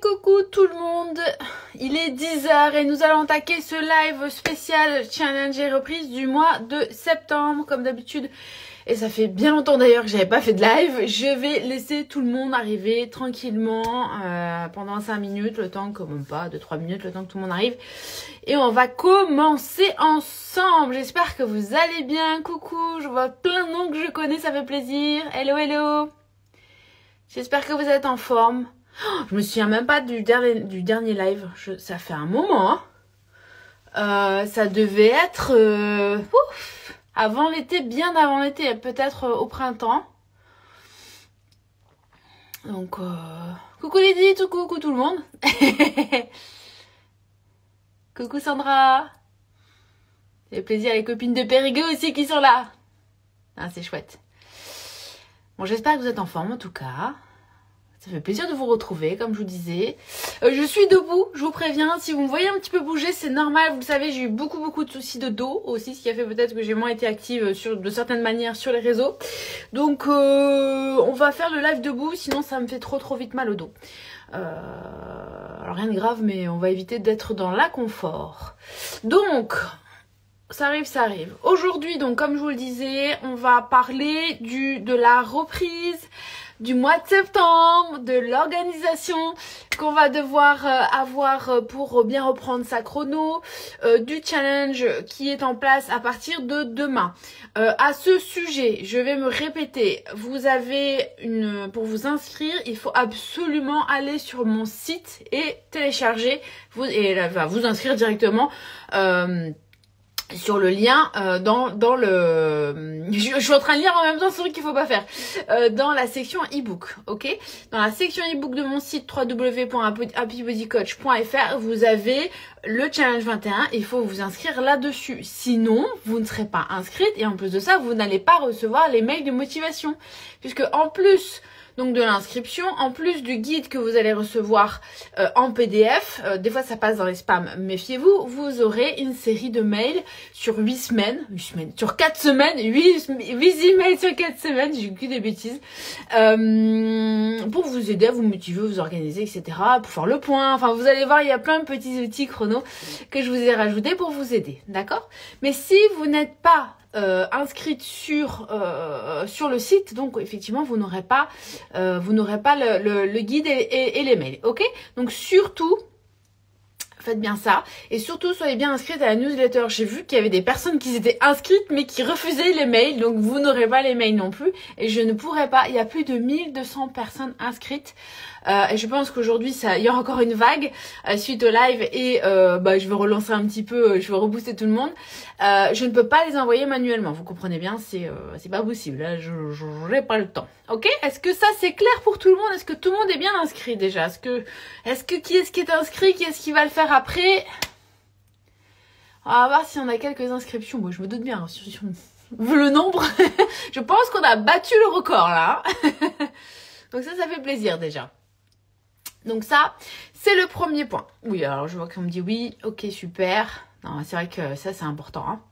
Coucou tout le monde, il est 10h et nous allons attaquer ce live spécial challenge et reprise du mois de septembre comme d'habitude. Et ça fait bien longtemps d'ailleurs que j'avais pas fait de live. Je vais laisser tout le monde arriver tranquillement pendant 5 minutes, le temps que, même pas, 2-3 minutes, le temps que tout le monde arrive. Et on va commencer ensemble. J'espère que vous allez bien. Coucou, je vois plein de noms que je connais, ça fait plaisir. Hello, hello. J'espère que vous êtes en forme. Oh, je me souviens même pas du dernier live. Ça fait un moment. Hein. Ça devait être avant l'été, bien avant l'été, peut-être au printemps. Donc, coucou Lydie, coucou tout le monde. Coucou Sandra. C'est plaisir, les copines de Périgueux aussi qui sont là. Ah, c'est chouette. Bon, j'espère que vous êtes en forme en tout cas. Ça fait plaisir de vous retrouver, comme je vous disais. Je suis debout, je vous préviens. Si vous me voyez un petit peu bouger, c'est normal. Vous le savez, j'ai eu beaucoup de soucis de dos aussi, ce qui a fait peut-être que j'ai moins été active de certaines manières sur les réseaux. Donc, on va faire le live debout, sinon ça me fait trop vite mal au dos. Alors, rien de grave, mais on va éviter d'être dans l'inconfort. Donc, ça arrive. Aujourd'hui, donc, comme je vous le disais, on va parler de la reprise du mois de septembre, de l'organisation qu'on va devoir avoir pour bien reprendre sa chrono, du challenge qui est en place à partir de demain. À ce sujet, je vais me répéter, vous avez pour vous inscrire, il faut absolument aller sur mon site et télécharger, vous inscrire directement. Sur le lien dans le je suis en train de lire en même temps, c'est vrai qu'il faut pas faire dans la section e-book, ok, dans la section e-book de mon site www.happybodycoach.fr vous avez le challenge 21, il faut vous inscrire là-dessus, sinon vous ne serez pas inscrite et en plus de ça vous n'allez pas recevoir les mails de motivation, puisque en plus donc de l'inscription, en plus du guide que vous allez recevoir en PDF, des fois ça passe dans les spams, méfiez-vous, vous aurez une série de mails sur 8 semaines, sur 4 semaines, 8 emails sur 4 semaines, j'ai que des bêtises, pour vous aider à vous motiver, vous organiser, etc., pour faire le point, enfin vous allez voir, il y a plein de petits outils chrono que je vous ai rajoutés pour vous aider, d'accord? Mais si vous n'êtes pas inscrite sur le site, donc effectivement vous n'aurez pas le guide et les mails, ok? Donc surtout faites bien ça et surtout soyez bien inscrite à la newsletter. J'ai vu qu'il y avait des personnes qui étaient inscrites mais qui refusaient les mails, donc vous n'aurez pas les mails non plus et je ne pourrai pas, il y a plus de 1200 personnes inscrites. Et je pense qu'aujourd'hui il y aura encore une vague suite au live et je vais relancer un petit peu, je vais rebooster tout le monde. Je ne peux pas les envoyer manuellement, vous comprenez bien, c'est pas possible, là, je n'ai pas le temps. Ok, est-ce que ça c'est clair pour tout le monde? Est-ce que tout le monde est bien inscrit déjà? Qui est-ce qui est inscrit? Qui est-ce qui va le faire après? On va voir si on a quelques inscriptions. Moi je me doute bien, vu le nombre, je pense qu'on a battu le record là. Donc ça fait plaisir déjà. Donc ça, c'est le premier point. Oui, alors je vois qu'on me dit oui, ok, super. Non, c'est vrai que ça, c'est important. Hein.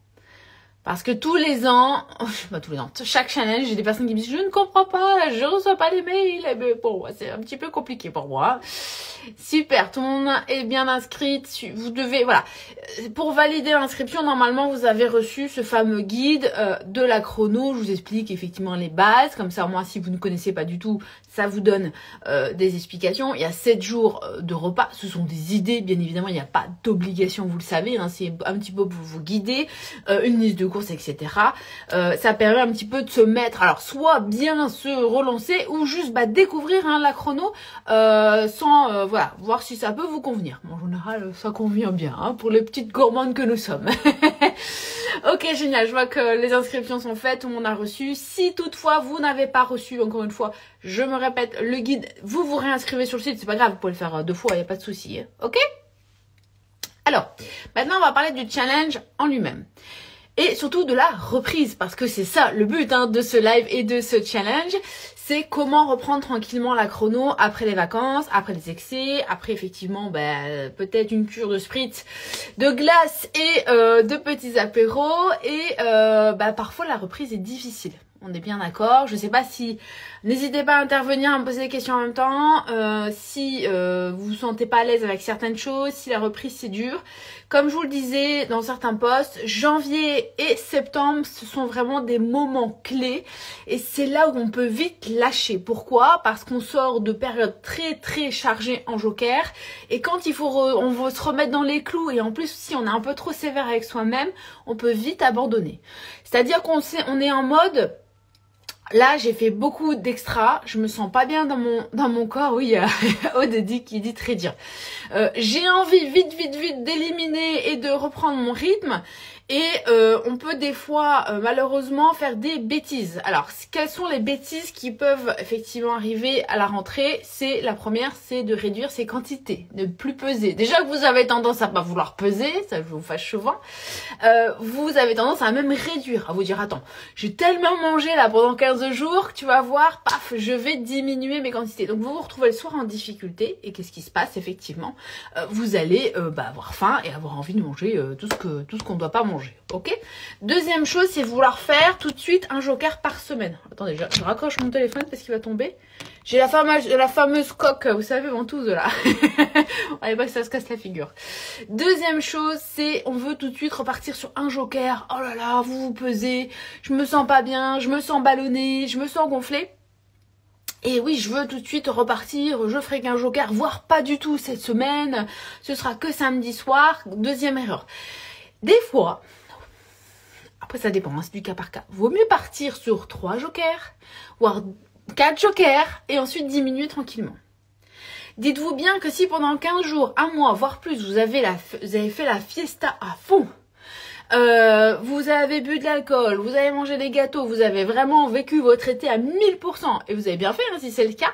Parce que tous les ans, chaque challenge, j'ai des personnes qui me disent « Je ne comprends pas, je ne reçois pas les mails. » Mais pour moi, c'est un petit peu compliqué pour moi. Super, tout le monde est bien inscrit. Vous devez, voilà. Pour valider l'inscription, normalement, vous avez reçu ce fameux guide de la chrono. Je vous explique effectivement les bases. Comme ça, au moins, si vous ne connaissez pas du tout, ça vous donne des explications. Il y a 7 jours de repas. Ce sont des idées, bien évidemment. Il n'y a pas d'obligation, vous le savez. Hein, c'est un petit peu pour vous guider. Une liste de courses, etc. Ça permet un petit peu de se mettre, alors soit bien se relancer ou juste découvrir la chrono sans voir si ça peut vous convenir. En général, ça convient bien hein, pour les petites gourmandes que nous sommes. Ok, génial, je vois que les inscriptions sont faites, tout le monde a reçu. Si toutefois vous n'avez pas reçu, encore une fois, je me répète, le guide, vous réinscrivez sur le site, c'est pas grave, vous pouvez le faire 2 fois, il n'y a pas de souci. Ok? Alors, maintenant on va parler du challenge en lui-même. Et surtout de la reprise, parce que c'est ça le but de ce live et de ce challenge, c'est comment reprendre tranquillement la chrono après les vacances, après les excès, après effectivement peut-être une cure de spritz, de glace et de petits apéros, et parfois la reprise est difficile. On est bien d'accord. Je sais pas si... N'hésitez pas à intervenir, à me poser des questions en même temps. Si vous vous sentez pas à l'aise avec certaines choses, si la reprise c'est dur. Comme je vous le disais dans certains posts, janvier et septembre, ce sont vraiment des moments clés. Et c'est là où on peut vite lâcher. Pourquoi? Parce qu'on sort de périodes très chargées en joker. Et quand on veut se remettre dans les clous, et en plus si on est un peu trop sévère avec soi-même, on peut vite abandonner. C'est-à-dire qu'on est en mode... Là, j'ai fait beaucoup d'extra. Je me sens pas bien dans mon corps. Oui, Aude dit qui dit très dur. J'ai envie vite d'éliminer et de reprendre mon rythme. Et on peut des fois, malheureusement, faire des bêtises. Alors, quelles sont les bêtises qui peuvent effectivement arriver à la rentrée? La première, c'est de réduire ses quantités, ne plus peser. Déjà que vous avez tendance à pas vouloir peser, ça vous fâche souvent. Vous avez tendance à même réduire, à vous dire, attends, j'ai tellement mangé là pendant 15 jours que tu vas voir, paf, je vais diminuer mes quantités. Donc, vous vous retrouvez le soir en difficulté. Et qu'est-ce qui se passe? Effectivement, vous allez avoir faim et avoir envie de manger tout ce qu'on ne doit pas manger. Ok. Deuxième chose, c'est vouloir faire tout de suite un joker par semaine. Attendez, je raccroche mon téléphone parce qu'il va tomber. J'ai la fameuse coque, vous savez, ventouse là. On n'allait pas que ça se casse la figure. Deuxième chose, c'est on veut tout de suite repartir sur un joker. Oh là là, vous pesez, je me sens pas bien, je me sens ballonnée, je me sens gonflée. Et oui, je veux tout de suite repartir, je ferai qu'un joker, voire pas du tout cette semaine. Ce sera que samedi soir. Deuxième erreur. Des fois, après ça dépend, hein, c'est du cas par cas, vaut mieux partir sur 3 jokers, voire 4 jokers, et ensuite diminuer tranquillement. Dites-vous bien que si pendant 15 jours, un mois, voire plus, vous avez fait la fiesta à fond, vous avez bu de l'alcool, vous avez mangé des gâteaux, vous avez vraiment vécu votre été à 1000%, et vous avez bien fait hein, si c'est le cas.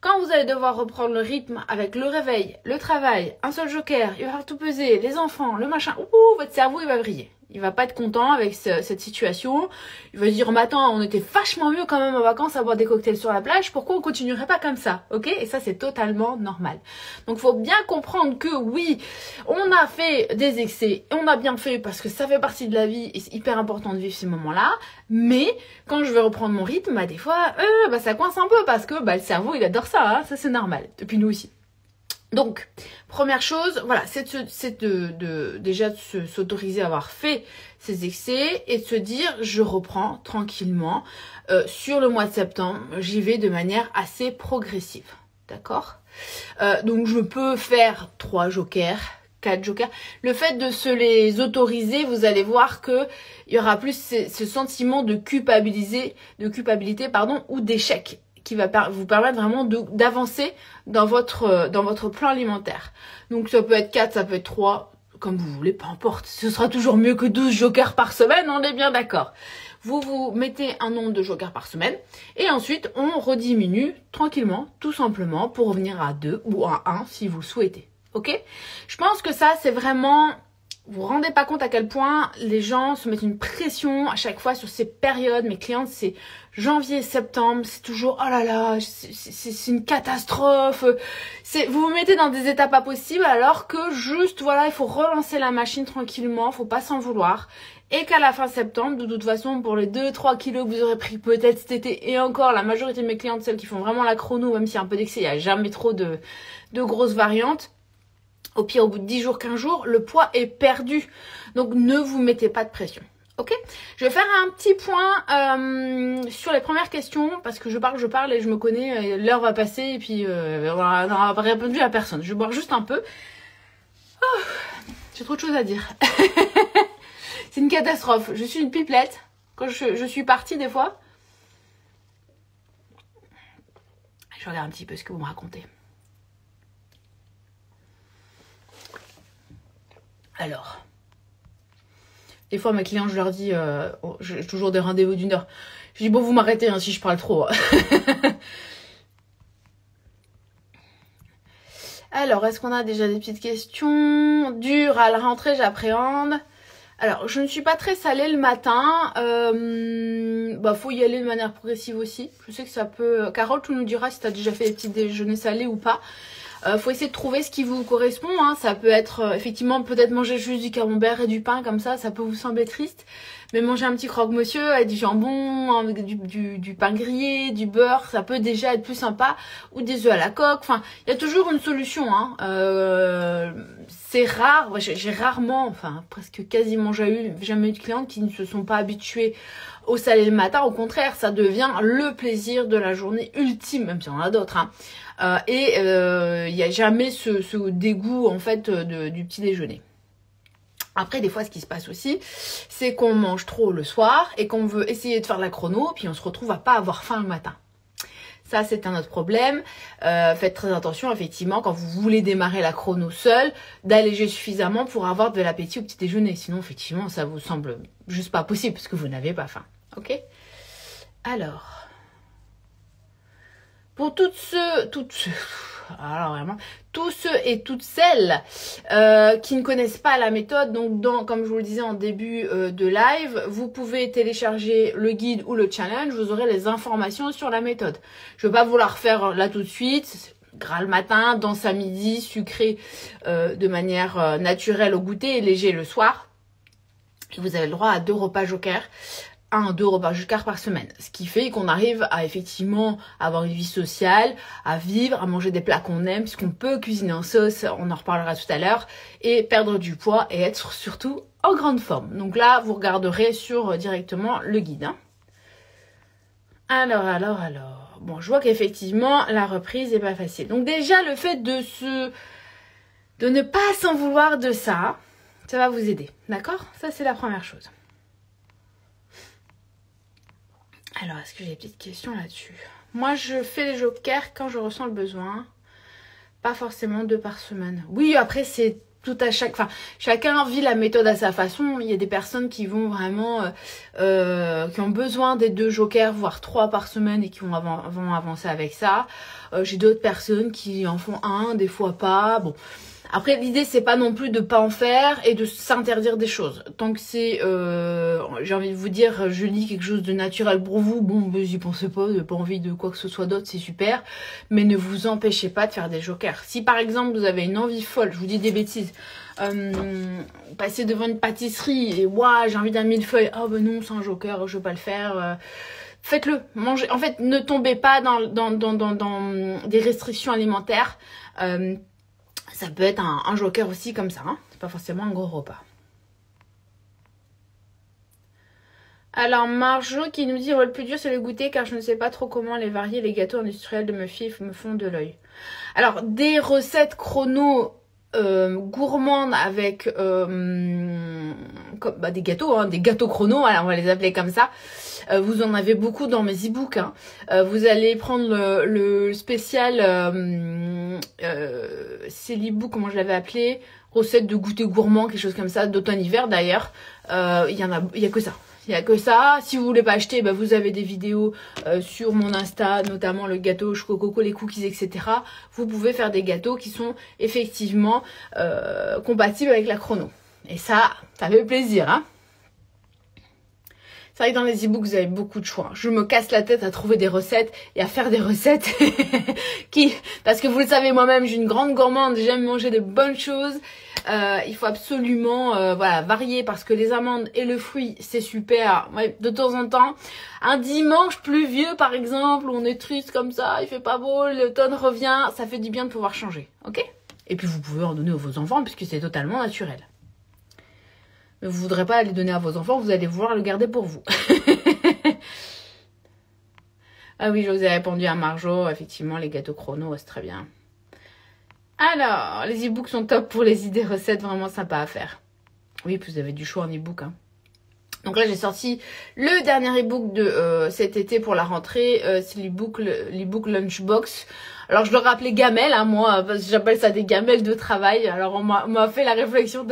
Quand vous allez devoir reprendre le rythme avec le réveil, le travail, un seul joker, il va falloir tout peser, les enfants, le machin, votre cerveau il va vriller. Il va pas être content avec cette situation. Il va se dire, mais attends, on était vachement mieux quand même en vacances à boire des cocktails sur la plage. Pourquoi on continuerait pas comme ça? Ok? Et ça, c'est totalement normal. Donc, faut bien comprendre que oui, on a fait des excès. Et on a bien fait parce que ça fait partie de la vie et c'est hyper important de vivre ces moments-là. Mais quand je vais reprendre mon rythme, des fois, ça coince un peu parce que le cerveau, il adore ça. Hein, ça, c'est normal. Et puis nous aussi. Donc, première chose, voilà, c'est déjà de s'autoriser à avoir fait ces excès et de se dire, je reprends tranquillement. Sur le mois de septembre, j'y vais de manière assez progressive, d'accord? Donc, je peux faire 3 jokers, 4 jokers. Le fait de se les autoriser, vous allez voir que il y aura plus ce sentiment de culpabilité, ou d'échec, qui va vous permettre vraiment d'avancer dans votre plan alimentaire. Donc ça peut être 4, ça peut être 3, comme vous voulez, peu importe. Ce sera toujours mieux que 12 jokers par semaine, on est bien d'accord. Vous mettez un nombre de jokers par semaine et ensuite on rediminue tranquillement, tout simplement, pour revenir à 2 ou à 1 si vous le souhaitez. Ok? Je pense que ça, c'est vraiment... Vous vous rendez pas compte à quel point les gens se mettent une pression à chaque fois sur ces périodes. Mes clientes, c'est janvier, septembre, c'est toujours oh là là, c'est une catastrophe. Vous vous mettez dans des états pas possibles alors que juste voilà, il faut relancer la machine tranquillement, faut pas s'en vouloir. Et qu'à la fin septembre, de toute façon, pour les 2-3 kilos que vous aurez pris peut-être cet été, et encore la majorité de mes clientes, celles qui font vraiment la chrono, même s'il y a un peu d'excès, il n'y a jamais trop de grosses variantes. Au pire, au bout de 10 jours, 15 jours, le poids est perdu. Donc, ne vous mettez pas de pression. Ok? Je vais faire un petit point sur les premières questions parce que je parle et je me connais. L'heure va passer et puis on n'aura répondu à personne. Je vais boire juste un peu. Oh, j'ai trop de choses à dire. C'est une catastrophe. Je suis une pipelette. Quand je suis partie des fois. Je regarde un petit peu ce que vous me racontez. Alors, des fois mes clients, je leur dis, j'ai toujours des rendez-vous d'1 heure. Je dis, bon, vous m'arrêtez hein, si je parle trop. Alors, est-ce qu'on a déjà des petites questions? Dur à la rentrée, j'appréhende. Alors, je ne suis pas très salée le matin. Faut y aller de manière progressive aussi. Je sais que ça peut... Carole, tu nous diras si tu as déjà fait des petits déjeuners salés ou pas. Faut essayer de trouver ce qui vous correspond. Hein. Ça peut être effectivement peut-être manger juste du camembert et du pain comme ça peut vous sembler triste. Mais manger un petit croque-monsieur avec du jambon, avec du pain grillé, du beurre, ça peut déjà être plus sympa. Ou des œufs à la coque. Enfin, il y a toujours une solution. Hein. C'est rare. J'ai rarement, enfin presque quasiment jamais eu de clientes qui ne se sont pas habituées au salé le matin. Au contraire, ça devient le plaisir de la journée ultime, même si on en a d'autres. Hein. Il n'y a jamais ce dégoût en fait du petit déjeuner. Après, des fois, ce qui se passe aussi, c'est qu'on mange trop le soir et qu'on veut essayer de faire la chrono, puis on se retrouve à pas avoir faim le matin. Ça, c'est un autre problème. Faites très attention, effectivement, quand vous voulez démarrer la chrono seule, d'alléger suffisamment pour avoir de l'appétit au petit déjeuner. Sinon, effectivement, ça vous semble juste pas possible parce que vous n'avez pas faim. Ok? Alors, pour tous ceux et toutes celles qui ne connaissent pas la méthode, donc comme je vous le disais en début de live, vous pouvez télécharger le guide ou le challenge, vous aurez les informations sur la méthode. Je ne vais pas vous la refaire là tout de suite, gras le matin, dense à midi, sucré de manière naturelle au goûter et léger le soir. Et vous avez le droit à 2 repas joker. 1 à 2 repas joker par semaine. Ce qui fait qu'on arrive à effectivement avoir une vie sociale, à vivre, à manger des plats qu'on aime, puisqu'on peut cuisiner en sauce, on en reparlera tout à l'heure, et perdre du poids et être surtout en grande forme. Donc là, vous regarderez sur directement le guide. Hein. Alors. Bon, je vois qu'effectivement, la reprise est pas facile. Donc déjà, le fait de ne pas s'en vouloir de ça, ça va vous aider. D'accord? Ça, c'est la première chose. Alors, est-ce que j'ai des petites questions là-dessus? Moi, je fais les jokers quand je ressens le besoin. Pas forcément 2 par semaine. Oui, après, c'est tout à chacun vit la méthode à sa façon. Il y a des personnes qui vont vraiment... qui ont besoin des 2 jokers, voire 3 par semaine et qui vont avancer avec ça. J'ai d'autres personnes qui en font 1, des fois pas. Bon... Après, l'idée, c'est pas non plus de pas en faire et de s'interdire des choses. Tant que c'est, j'ai envie de vous dire, je lis quelque chose de naturel pour vous, bon, mais j'y pensez pas, vous n'avez pas envie de quoi que ce soit d'autre, c'est super. Mais ne vous empêchez pas de faire des jokers. Si par exemple, vous avez une envie folle, je vous dis des bêtises, passer devant une pâtisserie et waouh, j'ai envie d'un millefeuille, oh ben non, c'est un joker, je veux pas le faire. Faites-le, mangez. En fait, ne tombez pas dans des restrictions alimentaires. Ça peut être un joker aussi comme ça, hein. C'est pas forcément un gros repas. Alors Marjo qui nous dit le plus dur c'est le goûter car je ne sais pas trop comment les varier, les gâteaux industriels de me font de l'œil. Alors des recettes chrono gourmandes avec des gâteaux, hein, des gâteaux chrono, voilà, on va les appeler comme ça. Vous en avez beaucoup dans mes e-books. Hein. Vous allez prendre le spécial, c'est l'e-book, comment je l'avais appelé, recette de goûter gourmand, quelque chose comme ça, d'automne-hiver d'ailleurs. Il y a que ça. Il n'y a que ça. Si vous voulez pas acheter, bah, vous avez des vidéos sur mon Insta, notamment le gâteau Choco Coco, les cookies, etc. Vous pouvez faire des gâteaux qui sont effectivement compatibles avec la chrono. Et ça fait plaisir, hein. C'est vrai que dans les e-books, vous avez beaucoup de choix. Je me casse la tête à trouver des recettes et à faire des recettes parce que vous le savez moi-même, j'ai une grande gourmande, j'aime manger de bonnes choses. Il faut absolument varier parce que les amandes et le fruit, c'est super. Ouais, de temps en temps, un dimanche pluvieux par exemple, où on est triste comme ça, il fait pas beau, l'automne revient, ça fait du bien de pouvoir changer, ok? Et puis vous pouvez en donner à vos enfants puisque c'est totalement naturel. Mais vous ne voudrez pas les donner à vos enfants, vous allez vouloir le garder pour vous. Ah oui, je vous ai répondu à Marjo, effectivement, les gâteaux chrono, c'est très bien. Alors, les e-books sont top pour les idées recettes, vraiment sympa à faire. Oui, puis vous avez du choix en e-book. Hein. Donc là, j'ai sorti le dernier e-book de cet été pour la rentrée. C'est l'e-book Lunchbox. Alors, je le rappelais gamelle, hein, moi, parce que j'appelle ça des gamelles de travail. Alors, on m'a fait la réflexion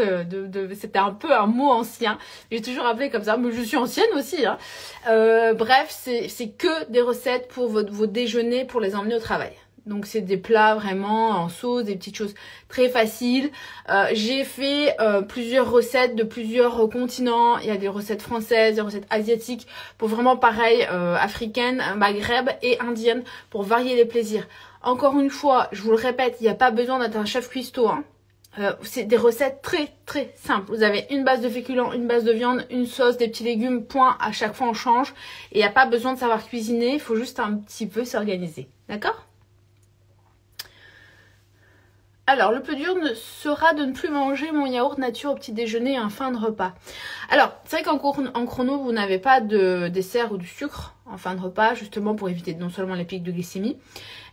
c'était un peu un mot ancien. J'ai toujours appelé comme ça, mais je suis ancienne aussi. Hein. Bref, c'est que des recettes pour vos déjeuners pour les emmener au travail. Donc c'est des plats vraiment en sauce, des petites choses très faciles. J'ai fait plusieurs recettes de plusieurs continents. Il y a des recettes françaises, des recettes asiatiques pour vraiment pareil, africaines, maghreb et indiennes pour varier les plaisirs. Encore une fois, je vous le répète, il n'y a pas besoin d'être un chef cuistot. Hein. C'est des recettes très très simples. Vous avez une base de féculents, une base de viande, une sauce, des petits légumes, point. À chaque fois on change. Et il n'y a pas besoin de savoir cuisiner, il faut juste un petit peu s'organiser. D'accord ? Alors, le plus dur sera de ne plus manger mon yaourt nature au petit déjeuner et en fin de repas. Alors, c'est vrai qu'en chrono, vous n'avez pas de dessert ou du sucre en fin de repas, justement pour éviter non seulement les pics de glycémie.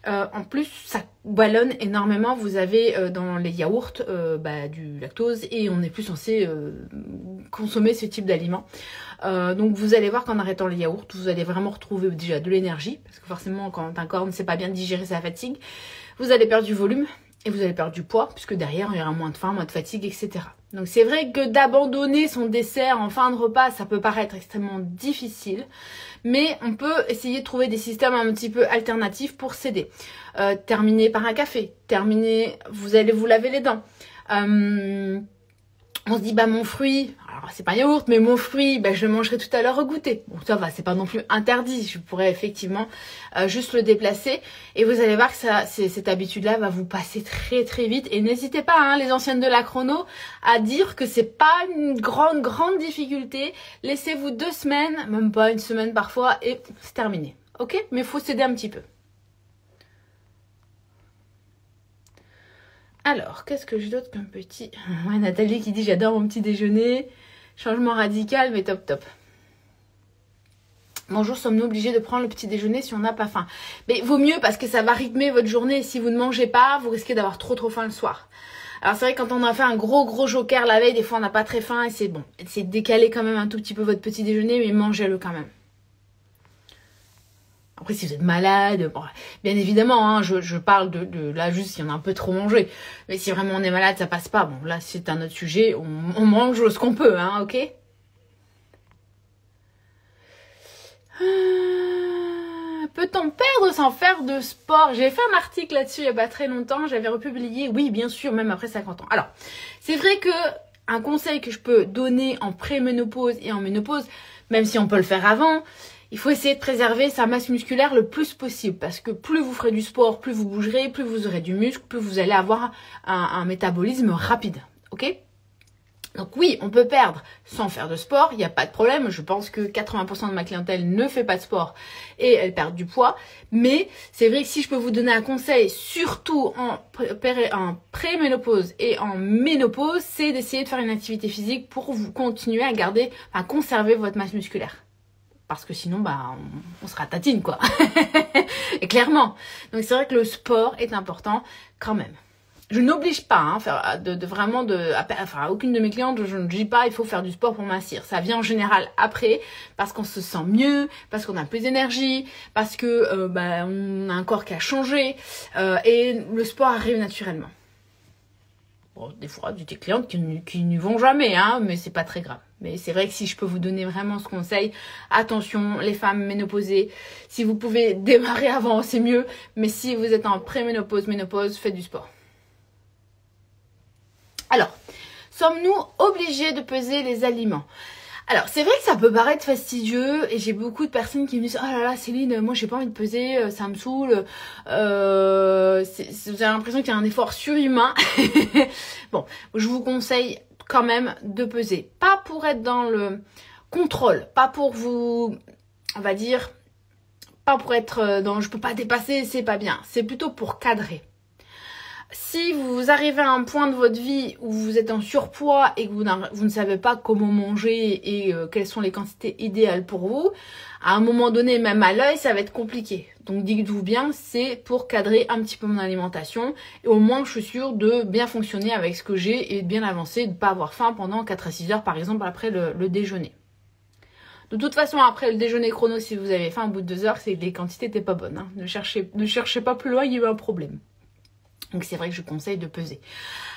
En plus, ça ballonne énormément. Vous avez dans les yaourts du lactose et on n'est plus censé consommer ce type d'aliments. Donc, vous allez voir qu'en arrêtant les yaourts, vous allez vraiment retrouver déjà de l'énergie. Parce que forcément, quand un corps ne sait pas bien digérer sa fatigue, vous allez perdre du volume. Et vous allez perdre du poids, puisque derrière, il y aura moins de faim, moins de fatigue, etc. Donc c'est vrai que d'abandonner son dessert en fin de repas, ça peut paraître extrêmement difficile. Mais on peut essayer de trouver des systèmes un petit peu alternatifs pour s'aider. Terminer par un café. Vous allez vous laver les dents. On se dit, mon fruit, alors c'est pas yaourt, mais mon fruit, je le mangerai tout à l'heure au goûter. Bon, ça va, c'est pas non plus interdit. Je pourrais effectivement juste le déplacer. Et vous allez voir que cette habitude-là va vous passer très très vite. Et n'hésitez pas, les anciennes de la chrono, à dire que c'est pas une grande difficulté. Laissez-vous 2 semaines, même pas une semaine parfois, et c'est terminé. Ok ? Mais il faut s'aider un petit peu. Alors, qu'est-ce que j'ai d'autre comme petit... Ouais, Nathalie qui dit « J'adore mon petit déjeuner. Changement radical, mais top. » Bonjour, sommes-nous obligés de prendre le petit déjeuner si on n'a pas faim? Mais vaut mieux parce que ça va rythmer votre journée. Si vous ne mangez pas, vous risquez d'avoir trop faim le soir. Alors c'est vrai que quand on a fait un gros joker la veille, des fois on n'a pas très faim et c'est bon. Essayez de décaler quand même un tout petit peu votre petit déjeuner, mais mangez-le quand même. Après, si vous êtes malade, bon, bien évidemment, je parle de là juste si on a un peu trop mangé. Mais si vraiment on est malade, ça passe pas. Bon, là, c'est un autre sujet. On mange ce qu'on peut, ok? Peut-on perdre sans faire de sport? J'ai fait un article là-dessus il n'y a pas très longtemps. J'avais republié. Oui, bien sûr, même après 50 ans. Alors, c'est vrai que un conseil que je peux donner en pré-ménopause et en ménopause, même si on peut le faire avant, il faut essayer de préserver sa masse musculaire le plus possible parce que plus vous ferez du sport, plus vous bougerez, plus vous aurez du muscle, plus vous allez avoir un métabolisme rapide. Ok ? Donc oui, on peut perdre sans faire de sport, il n'y a pas de problème. Je pense que 80% de ma clientèle ne fait pas de sport et elle perd du poids. Mais c'est vrai que si je peux vous donner un conseil, surtout en pré-ménopause et en ménopause, c'est d'essayer de faire une activité physique pour vous continuer à conserver votre masse musculaire. Parce que sinon, on sera tatine, quoi. Et clairement. Donc, c'est vrai que le sport est important quand même. Je n'oblige pas, à aucune de mes clientes, je ne dis pas, il faut faire du sport pour mincir. Ça vient en général après, parce qu'on se sent mieux, parce qu'on a plus d'énergie, parce que, on a un corps qui a changé, et le sport arrive naturellement. Bon, des fois, j'ai des clientes qui n'y vont jamais, mais c'est pas très grave. Mais c'est vrai que si je peux vous donner vraiment ce conseil, attention, les femmes ménopausées, si vous pouvez démarrer avant, c'est mieux. Mais si vous êtes en pré-ménopause, ménopause, faites du sport. Alors, sommes-nous obligés de peser les aliments? Alors, c'est vrai que ça peut paraître fastidieux et j'ai beaucoup de personnes qui me disent « Oh là là, Céline, moi j'ai pas envie de peser, ça me saoule. Vous avez l'impression qu'il y a un effort surhumain. » Bon, je vous conseille quand même de peser. Pas pour être dans le contrôle, pas pour vous, on va dire, pas pour être dans « je peux pas dépasser, c'est pas bien ». C'est plutôt pour cadrer. Si vous arrivez à un point de votre vie où vous êtes en surpoids et que vous ne savez pas comment manger et quelles sont les quantités idéales pour vous, à un moment donné, même à l'œil, ça va être compliqué. Donc dites-vous bien, c'est pour cadrer un petit peu mon alimentation et au moins je suis sûre de bien fonctionner avec ce que j'ai et de bien avancer, de ne pas avoir faim pendant 4 à 6 heures par exemple après le déjeuner. De toute façon, après le déjeuner chrono, si vous avez faim au bout de 2 heures, c'est que les quantités n'étaient pas bonnes. Ne cherchez pas plus loin, il y a eu un problème. Donc c'est vrai que je conseille de peser.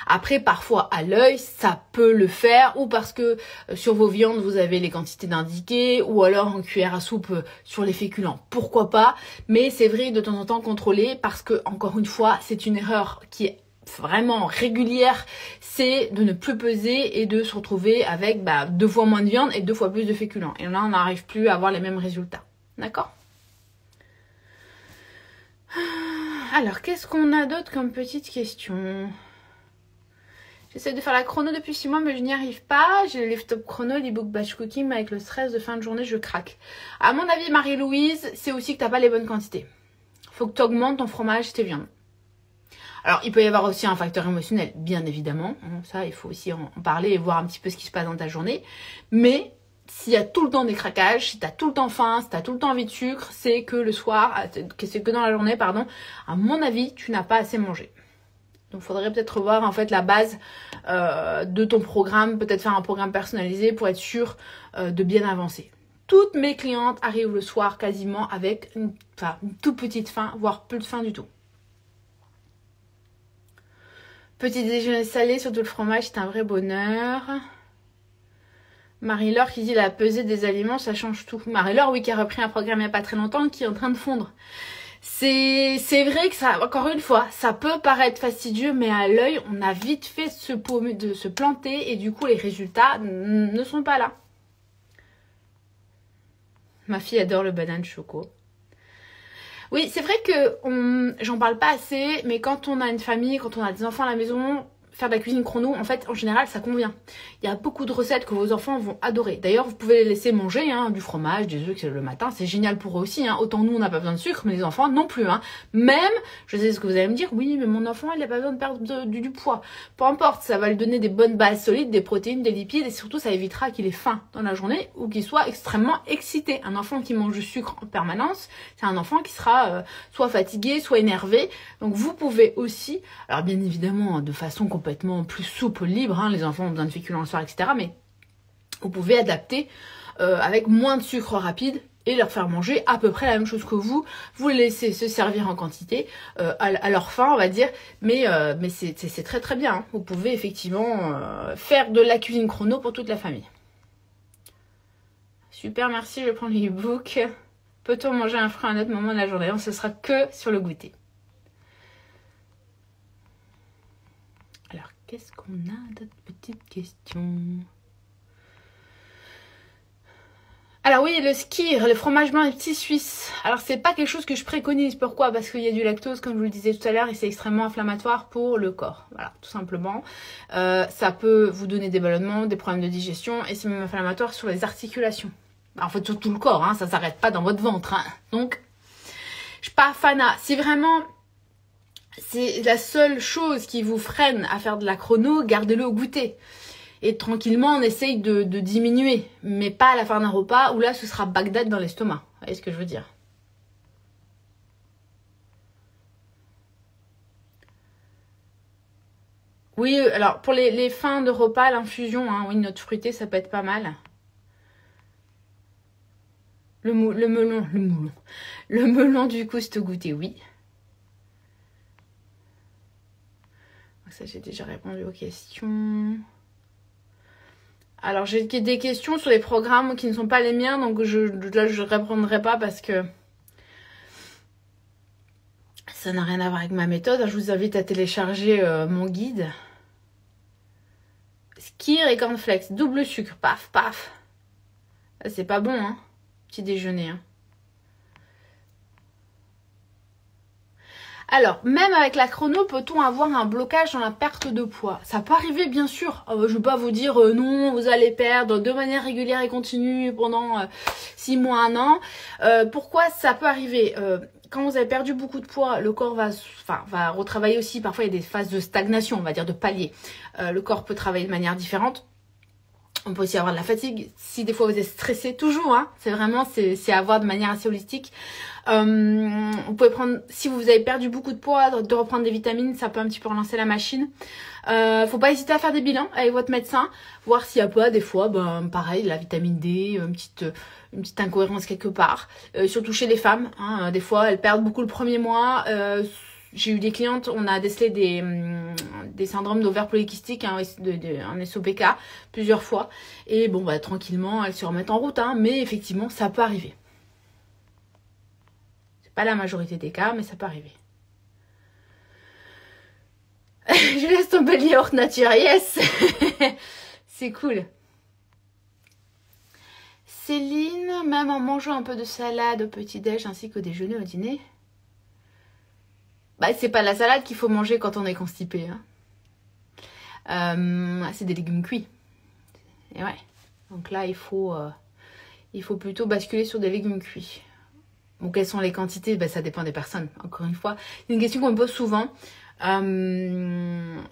Après, parfois à l'œil, ça peut le faire, ou parce que sur vos viandes, vous avez les quantités d'indiquées, ou alors en cuillère à soupe sur les féculents. Pourquoi pas? Mais c'est vrai de temps en temps contrôler, parce que, encore une fois, c'est une erreur qui est vraiment régulière, c'est de ne plus peser et de se retrouver avec 2 fois moins de viande et 2 fois plus de féculents. Et là, on n'arrive plus à avoir les mêmes résultats. D'accord? Alors, qu'est-ce qu'on a d'autre comme petite question? J'essaie de faire la chrono depuis 6 mois, mais je n'y arrive pas. J'ai le lift up chrono, l'ebook batch cooking, mais avec le stress de fin de journée, je craque. À mon avis, Marie-Louise, c'est aussi que t'as pas les bonnes quantités. Faut que tu augmentes ton fromage et tes viandes. Alors, il peut y avoir aussi un facteur émotionnel, bien évidemment. Ça, il faut aussi en parler et voir un petit peu ce qui se passe dans ta journée. Mais s'il y a tout le temps des craquages, si tu as tout le temps faim, si tu as tout le temps envie de sucre, c'est que le soir, c'est que dans la journée, pardon, à mon avis, tu n'as pas assez mangé. Donc, il faudrait peut-être revoir en fait la base de ton programme, peut-être faire un programme personnalisé pour être sûr de bien avancer. Toutes mes clientes arrivent le soir quasiment avec une toute petite faim, voire plus de faim du tout. Petit déjeuner salé, surtout le fromage, c'est un vrai bonheur. Marie-Laure qui dit la pesée des aliments, ça change tout. Marie-Laure, oui, qui a repris un programme il n'y a pas très longtemps, qui est en train de fondre. C'est vrai que ça, encore une fois, ça peut paraître fastidieux, mais à l'œil, on a vite fait de se planter et du coup, les résultats ne sont pas là. Ma fille adore le banane choco. Oui, c'est vrai que j'en parle pas assez, mais quand on a une famille, quand on a des enfants à la maison, faire de la cuisine chrono, en fait, en général, ça convient. Il y a beaucoup de recettes que vos enfants vont adorer. D'ailleurs, vous pouvez les laisser manger du fromage, des œufs le matin, c'est génial pour eux aussi. Autant nous, on n'a pas besoin de sucre, mais les enfants non plus. Même, je sais ce que vous allez me dire, oui, mais mon enfant, il n'a pas besoin de perdre du poids. Peu importe, ça va lui donner des bonnes bases solides, des protéines, des lipides, et surtout, ça évitera qu'il ait faim dans la journée ou qu'il soit extrêmement excité. Un enfant qui mange du sucre en permanence, c'est un enfant qui sera soit fatigué, soit énervé. Donc, vous pouvez aussi, alors bien évidemment, de façon complètement plus souple, libre, les enfants ont besoin de féculents le soir, etc. Mais vous pouvez adapter avec moins de sucre rapide et leur faire manger à peu près la même chose que vous. Vous les laissez se servir en quantité à leur faim, on va dire. Mais c'est très très bien. Vous pouvez effectivement faire de la cuisine chrono pour toute la famille. Super, merci, je prends l'e-book. Peut-on manger un fruit à un autre moment de la journée? Non, ce sera que sur le goûter. Alors, qu'est-ce qu'on a d'autres petites questions? Alors oui, le skyr, le fromage blanc et petit suisse. Alors c'est pas quelque chose que je préconise. Pourquoi? Parce qu'il y a du lactose, comme je vous le disais tout à l'heure, et c'est extrêmement inflammatoire pour le corps. Voilà, tout simplement. Ça peut vous donner des ballonnements, des problèmes de digestion, et c'est même inflammatoire sur les articulations. En fait, sur tout le corps, ça s'arrête pas dans votre ventre. Donc, je suis pas fana. Si vraiment c'est la seule chose qui vous freine à faire de la chrono, gardez-le au goûter. Et tranquillement, on essaye de diminuer. Mais pas à la fin d'un repas où là, ce sera Bagdad dans l'estomac. Vous voyez ce que je veux dire? Oui, alors pour les fins de repas, l'infusion, oui, une note fruitée, ça peut être pas mal. Le melon du coup, c'est au goûter, oui. Ça, j'ai déjà répondu aux questions. Alors, j'ai des questions sur les programmes qui ne sont pas les miens, donc là, je ne répondrai pas parce que ça n'a rien à voir avec ma méthode. Je vous invite à télécharger mon guide. Skyr et cornflakes, double sucre, paf, paf. C'est pas bon, petit déjeuner. Alors, même avec la chrono, peut-on avoir un blocage dans la perte de poids? Ça peut arriver, bien sûr. Je ne vais pas vous dire non, vous allez perdre de manière régulière et continue pendant 6 mois, 1 an. Pourquoi ça peut arriver? Quand vous avez perdu beaucoup de poids, le corps va retravailler aussi. Parfois, il y a des phases de stagnation, on va dire, de palier. Le corps peut travailler de manière différente. On peut aussi avoir de la fatigue. Si des fois vous êtes stressé, toujours, c'est à voir de manière assez holistique. Vous pouvez prendre, si vous avez perdu beaucoup de poids, de reprendre des vitamines, ça peut un petit peu relancer la machine. Faut pas hésiter à faire des bilans avec votre médecin, voir s'il y a pas des fois, pareil, la vitamine D, une petite incohérence quelque part. Surtout chez les femmes, des fois elles perdent beaucoup le premier mois. J'ai eu des clientes, on a décelé des syndromes d'ovaires polykystiques, un SOPK, plusieurs fois. Et bon, tranquillement, elles se remettent en route, mais effectivement, ça peut arriver. C'est pas la majorité des cas, mais ça peut arriver. Je laisse tomber le yaourt nature, yes. C'est cool. Céline, même en mangeant un peu de salade au petit-déj ainsi qu'au déjeuner, au dîner. C'est pas la salade qu'il faut manger quand on est constipé. c'est des légumes cuits. Et ouais. Donc là, il faut plutôt basculer sur des légumes cuits. Bon, quelles sont les quantités? Ben, ça dépend des personnes. Encore une fois, c'est une question qu'on me pose souvent.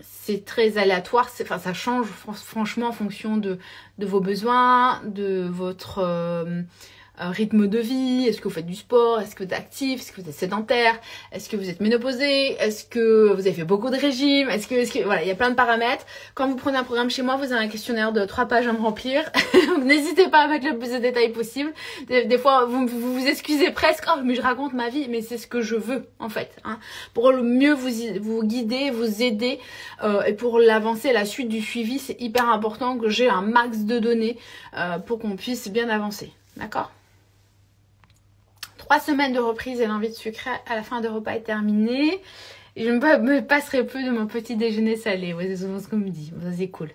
C'est très aléatoire. Ça change franchement en fonction de vos besoins, de votre rythme de vie. Est-ce que vous faites du sport? Est-ce que vous êtes actif? Est-ce que vous êtes sédentaire? Est-ce que vous êtes ménopausée? Est-ce que vous avez fait beaucoup de régimes? Voilà, il y a plein de paramètres. Quand vous prenez un programme chez moi, vous avez un questionnaire de 3 pages à me remplir. Donc n'hésitez pas à mettre le plus de détails possible. Des fois, vous excusez presque. Oh, mais je raconte ma vie. Mais c'est ce que je veux, en fait. Hein, pour le mieux vous guider, vous aider. Et pour l'avancer, la suite du suivi, c'est hyper important que j'ai un max de données pour qu'on puisse bien avancer. D'accord? 3 semaines de reprise et l'envie de sucre à la fin de repas est terminée. Et je me passerai plus de mon petit déjeuner salé. Ouais, c'est souvent ce qu'on me dit. Ça, c'est cool.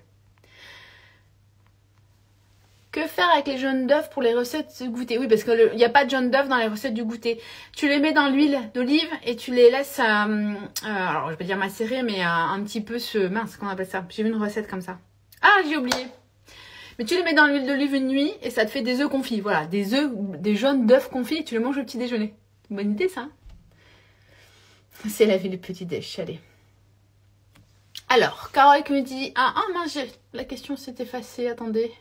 Que faire avec les jaunes d'œufs pour les recettes de goûter? Oui, parce qu'il n'y a pas de jaune d'œuf dans les recettes du goûter. Tu les mets dans l'huile d'olive et tu les laisses, alors je vais pas dire macérer, mais un petit peu mince, comment on appelle ça? J'ai vu une recette comme ça. Ah, j'ai oublié. Mais tu les mets dans l'huile d'olive une nuit et ça te fait des œufs confits. Voilà, des jaunes d'œufs confits et tu les manges au petit déjeuner. Bonne idée ça. C'est la vie du petit déj, allez. Alors, Carole qui me dit... Ah mince, la question s'est effacée, attendez.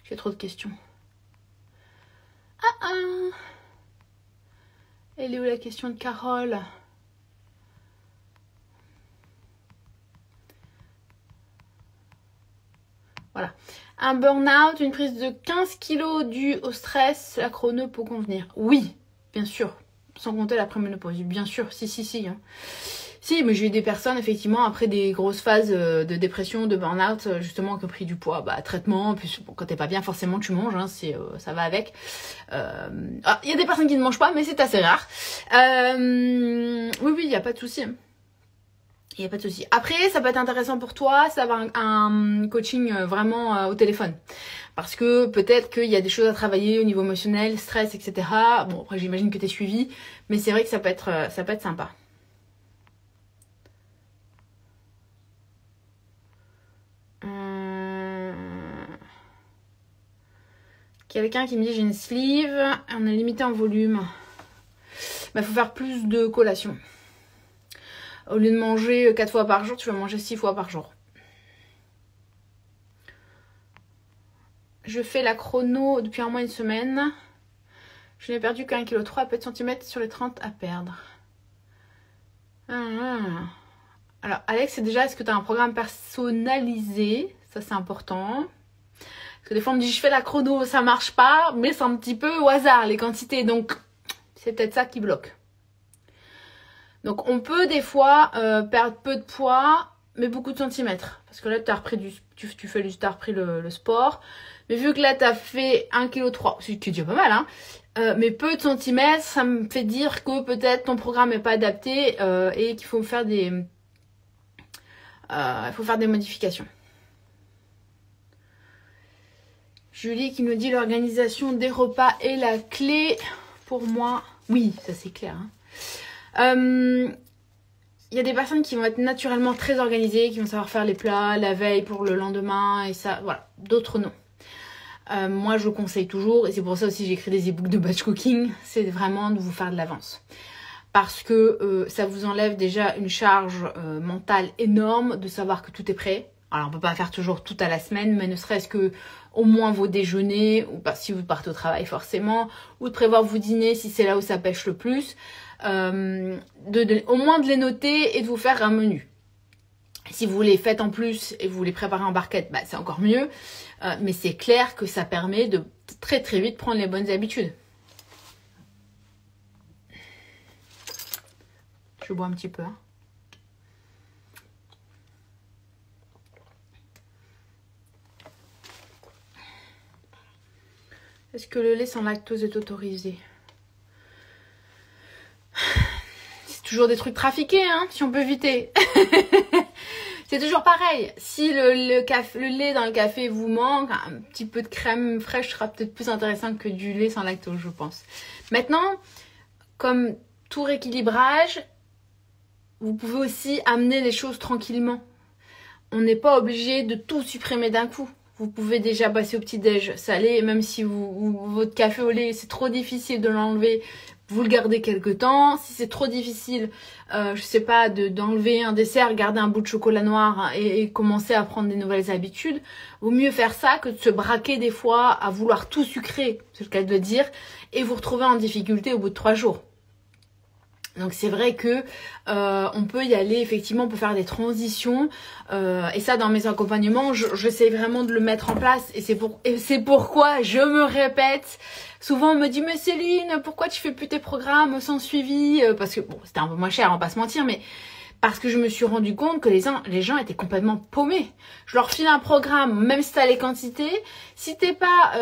J'ai trop de questions. Elle est où la question de Carole? Voilà. Un burn-out, une prise de 15 kilos due au stress, la chrono peut convenir. Oui, bien sûr. Sans compter la préménopause, bien sûr. Si. Hein. Si, mais j'ai eu des personnes, effectivement, après des grosses phases de dépression, de burn-out, justement, qui ont pris du poids. Bah, traitement, puis bon, quand t'es pas bien, forcément, tu manges, hein, ça va avec. Y a des personnes qui ne mangent pas, mais c'est assez rare. Oui, il n'y a pas de souci. Il n'y a pas de souci. Après, ça peut être intéressant pour toi, ça va un coaching vraiment au téléphone. Parce que peut-être qu'il y a des choses à travailler au niveau émotionnel, stress, etc. Bon, après, j'imagine que tu es suivi. Mais c'est vrai que ça peut être sympa. Quelqu'un qui me dit j'ai une sleeve, on est limité en volume. Bah, faut faire plus de collations. Au lieu de manger 4 fois par jour, tu vas manger 6 fois par jour. Je fais la chrono depuis un mois, une semaine. Je n'ai perdu qu'1,3 kg, peu de centimètres sur les 30 à perdre. Alors, Alex, c'est déjà, est-ce que tu as un programme personnalisé? Ça, c'est important. Parce que des fois, on me dit, je fais la chrono, ça marche pas. Mais c'est un petit peu au hasard, les quantités. Donc, c'est peut-être ça qui bloque. Donc on peut des fois perdre peu de poids, mais beaucoup de centimètres. Parce que là, tu as repris t'as repris le sport. Mais vu que là, tu as fait 1,3 kg, c'est déjà pas mal, hein. Mais peu de centimètres, ça me fait dire que peut-être ton programme n'est pas adapté et qu'il faut faire des modifications. Julie qui nous dit l'organisation des repas est la clé pour moi. Oui, ça c'est clair, hein. Il y a des personnes qui vont être naturellement très organisées, qui vont savoir faire les plats la veille pour le lendemain et ça, voilà. D'autres non. Moi je conseille toujours, et c'est pour ça aussi j'ai écrit des e-books de batch cooking, c'est vraiment de vous faire de l'avance. Parce que ça vous enlève déjà une charge mentale énorme de savoir que tout est prêt. Alors on peut pas faire toujours tout à la semaine, mais ne serait-ce que au moins vos déjeuners, ou pas si vous partez au travail forcément, ou de prévoir vos dîners si c'est là où ça pêche le plus. Au moins de les noter et de vous faire un menu. Si vous les faites en plus et vous les préparez en barquette, bah, c'est encore mieux. Mais c'est clair que ça permet de très très vite prendre les bonnes habitudes. Je bois un petit peu. Hein. Est-ce que le lait sans lactose est autorisé? C'est toujours des trucs trafiqués, hein, si on peut éviter. C'est toujours pareil. Si le lait dans le café vous manque, un petit peu de crème fraîche sera peut-être plus intéressant que du lait sans lactose, je pense. Maintenant, comme tout rééquilibrage, vous pouvez aussi amener les choses tranquillement. on n'est pas obligé de tout supprimer d'un coup. Vous pouvez déjà passer au petit-déj salé, même si votre café au lait, c'est trop difficile de l'enlever, vous le gardez quelque temps. Si c'est trop difficile, je sais pas, d'enlever un dessert, garder un bout de chocolat noir et commencer à prendre des nouvelles habitudes, vaut mieux faire ça que de se braquer des fois à vouloir tout sucrer, c'est le cas de le dire, et vous retrouver en difficulté au bout de 3 jours. Donc c'est vrai que on peut y aller, effectivement, on peut faire des transitions. Et ça, dans mes accompagnements, j'essaie vraiment de le mettre en place. Et c'est pourquoi je me répète. Souvent, on me dit, mais Céline, pourquoi tu fais plus tes programmes sans suivi? Parce que, bon, c'était un peu moins cher, on va pas se mentir, mais parce que je me suis rendu compte que les gens étaient complètement paumés. Je leur file un programme, même si t'as les quantités, si t'as pas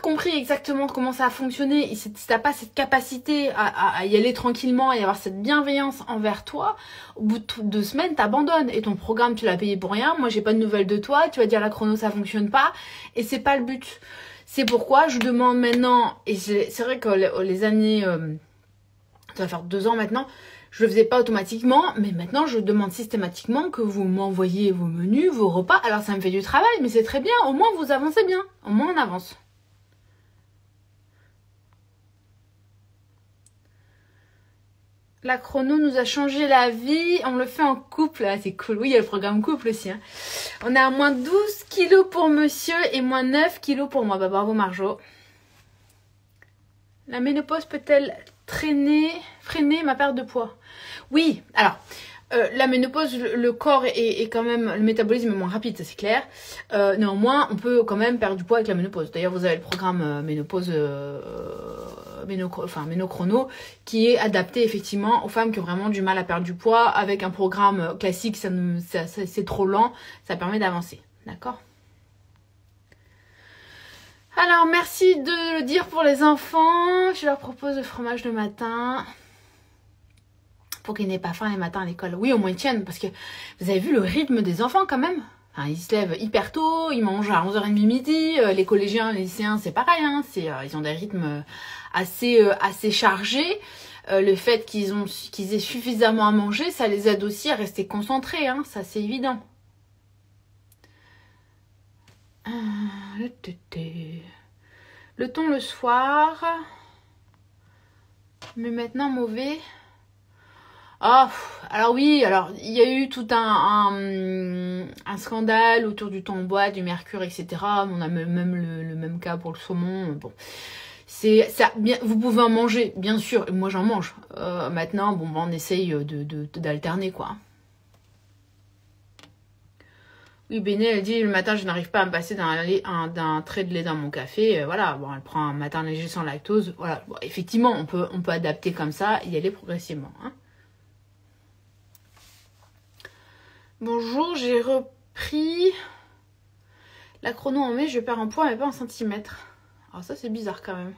compris exactement comment ça a fonctionné, si t'as pas cette capacité à y aller tranquillement et avoir cette bienveillance envers toi, au bout de 2 semaines, t'abandonnes. Et ton programme, tu l'as payé pour rien. Moi, j'ai pas de nouvelles de toi. Tu vas dire la chrono, ça fonctionne pas. Et c'est pas le but. C'est pourquoi je demande maintenant, et c'est vrai que les années, ça va faire 2 ans maintenant, je le faisais pas automatiquement, mais maintenant je demande systématiquement que vous m'envoyiez vos menus, vos repas. Alors ça me fait du travail, mais c'est très bien, au moins vous avancez bien, au moins on avance. La chrono nous a changé la vie, on le fait en couple, ah, c'est cool. Oui, il y a le programme couple aussi. Hein. On est à moins 12 kilos pour monsieur et moins 9 kilos pour moi. Bah bravo Marjo. La ménopause peut-elle freiner ma perte de poids? Oui, alors, la ménopause, le corps est quand même, le métabolisme est moins rapide, ça c'est clair. Néanmoins, on peut quand même perdre du poids avec la ménopause. D'ailleurs, vous avez le programme ménopause, ménochrono, qui est adapté effectivement aux femmes qui ont vraiment du mal à perdre du poids. Avec un programme classique, c'est trop lent, ça permet d'avancer. D'accord ? Alors, merci de le dire pour les enfants. Je leur propose le fromage le matin. Pour qu'ils n'aient pas faim les matins à l'école. Oui, au moins ils tiennent. Parce que vous avez vu le rythme des enfants quand même. Enfin, ils se lèvent hyper tôt. Ils mangent à 11h30 midi. Les collégiens, les lycéens, c'est pareil. Hein, ils ont des rythmes assez chargés. Le fait qu'ils aient suffisamment à manger, ça les aide aussi à rester concentrés. Hein, ça, c'est évident. Le thon le soir, mais maintenant mauvais. Oh, alors oui, alors il y a eu tout un scandale autour du thon en boîte, du mercure, etc. On a même le même cas pour le saumon. Bon, c'est ça. Bien, vous pouvez en manger, bien sûr. Moi, j'en mange. Maintenant, bon, on essaye d'alterner quoi. Oui, Béné, elle dit, le matin, je n'arrive pas à me passer d'un trait de lait dans mon café. Voilà, bon, elle prend un matin léger sans lactose. Voilà, bon, effectivement, on peut adapter comme ça et y aller progressivement. Hein. Bonjour, j'ai repris la chrono en mai, je perds en poids mais pas en centimètres. Alors ça, c'est bizarre quand même.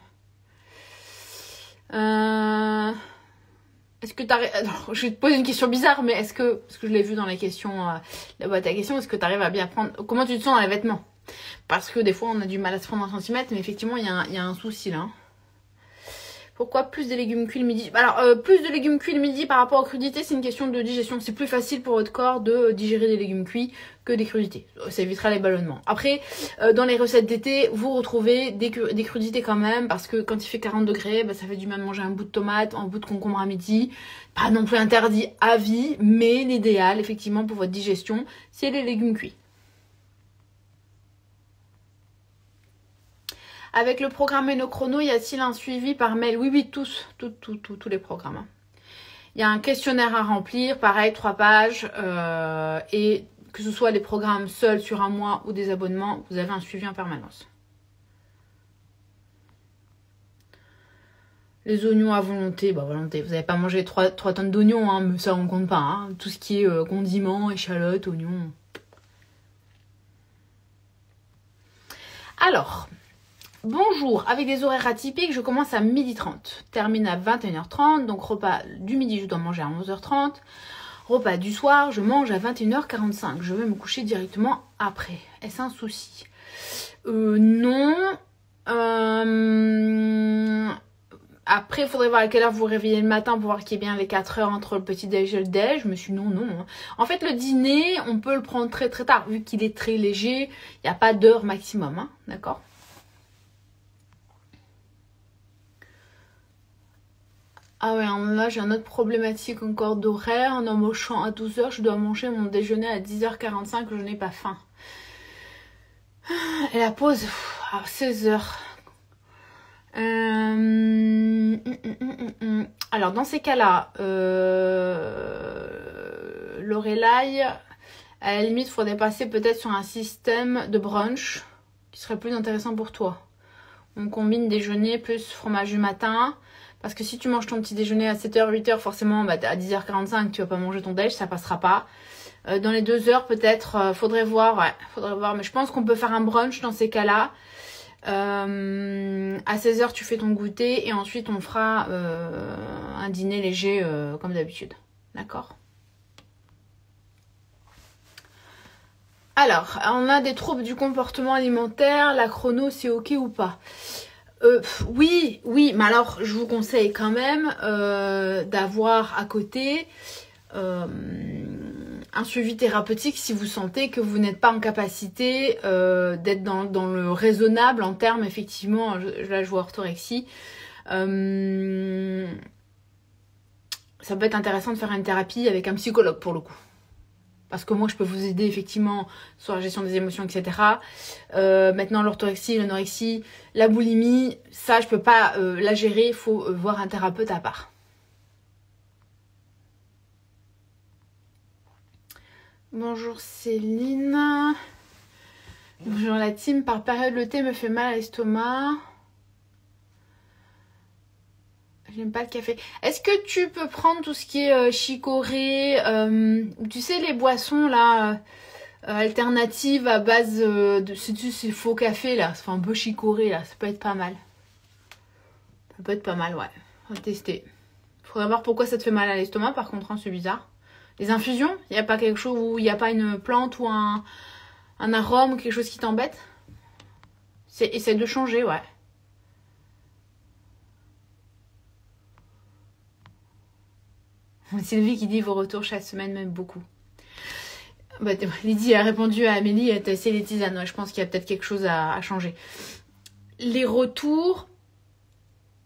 Est-ce que t'arrives... Alors, je vais te poser une question bizarre, mais parce que je l'ai vu dans les questions, la boîte à questions, est-ce que tu arrives à bien prendre... Comment tu te sens dans les vêtements? Parce que des fois, on a du mal à se prendre en centimètres, mais effectivement, il y a un souci là. Pourquoi plus de légumes cuits le midi? Alors, plus de légumes cuits le midi par rapport aux crudités, c'est une question de digestion. C'est plus facile pour votre corps de digérer des légumes cuits que des crudités. Ça évitera les ballonnements. Après, dans les recettes d'été, vous retrouvez des crudités quand même, parce que quand il fait 40 degrés, bah, ça fait du mal de manger un bout de tomate, un bout de concombre à midi. Pas non plus interdit à vie, mais l'idéal, effectivement, pour votre digestion, c'est les légumes cuits. Avec le programme Ménochrono, y a-t-il un suivi par mail? Oui, tous les programmes. Il y a un questionnaire à remplir, pareil, 3 pages. Et que ce soit les programmes seuls sur un mois ou des abonnements, vous avez un suivi en permanence. Les oignons à volonté, bah volonté. Vous n'avez pas mangé 3 tonnes d'oignons, hein, mais ça on compte pas. Hein. Tout ce qui est condiments, échalotes, oignons. Alors... Bonjour, avec des horaires atypiques, je commence à 12h30, termine à 21h30, donc repas du midi, je dois manger à 11h30, repas du soir, je mange à 21h45, je vais me coucher directement après. Est-ce un souci? Non. Après, il faudrait voir à quelle heure vous vous réveillez le matin pour voir qu'il y ait bien les 4 heures entre le petit déj et le déj. Mais sinon, non. En fait, le dîner, on peut le prendre très très tard. Vu qu'il est très léger, il n'y a pas d'heure maximum. Hein, d'accord? Ah ouais, là j'ai une autre problématique encore d'horaire. En embauchant à 12 h, je dois manger mon déjeuner à 10h45, je n'ai pas faim. Et la pause à 16 h. Alors dans ces cas-là, Lorelai, à la limite, il faudrait passer peut-être sur un système de brunch qui serait plus intéressant pour toi. On combine déjeuner plus fromage du matin. Parce que si tu manges ton petit déjeuner à 7h, 8h, forcément, bah, à 10h45, tu vas pas manger ton déj, ça passera pas. Dans les 2 heures, peut-être, faudrait voir, mais je pense qu'on peut faire un brunch dans ces cas-là. À 16h, tu fais ton goûter et ensuite, on fera un dîner léger comme d'habitude. D'accord? Alors, on a des troubles du comportement alimentaire. La chrono, c'est ok ou pas? Oui, mais alors je vous conseille quand même d'avoir à côté un suivi thérapeutique si vous sentez que vous n'êtes pas en capacité d'être dans le raisonnable en termes, effectivement, là je vois orthorexie. Ça peut être intéressant de faire une thérapie avec un psychologue pour le coup. Parce que moi, je peux vous aider effectivement sur la gestion des émotions, etc. Maintenant, l'orthorexie, l'anorexie, la boulimie, ça, je peux pas la gérer. Il faut voir un thérapeute à part. Bonjour Céline. Bonjour la team. Par période, le thé me fait mal à l'estomac. J'aime pas le café. Est-ce que tu peux prendre tout ce qui est chicorée, tu sais les boissons là alternatives à base de c'est faux café là, c'est un peu chicorée là, ça peut être pas mal. Ça peut être pas mal, ouais. On va tester. Faudrait voir pourquoi ça te fait mal à l'estomac par contre, hein, c'est bizarre. Les infusions, il n'y a pas quelque chose où il n'y a pas une plante ou un arôme ou quelque chose qui t'embête? Essaye de changer, ouais. Sylvie qui dit vos retours chaque semaine m'aiment beaucoup. Bah, Lydie a répondu à Amélie, t'as essayé les tisanes. Ouais, je pense qu'il y a peut-être quelque chose à changer. Les retours,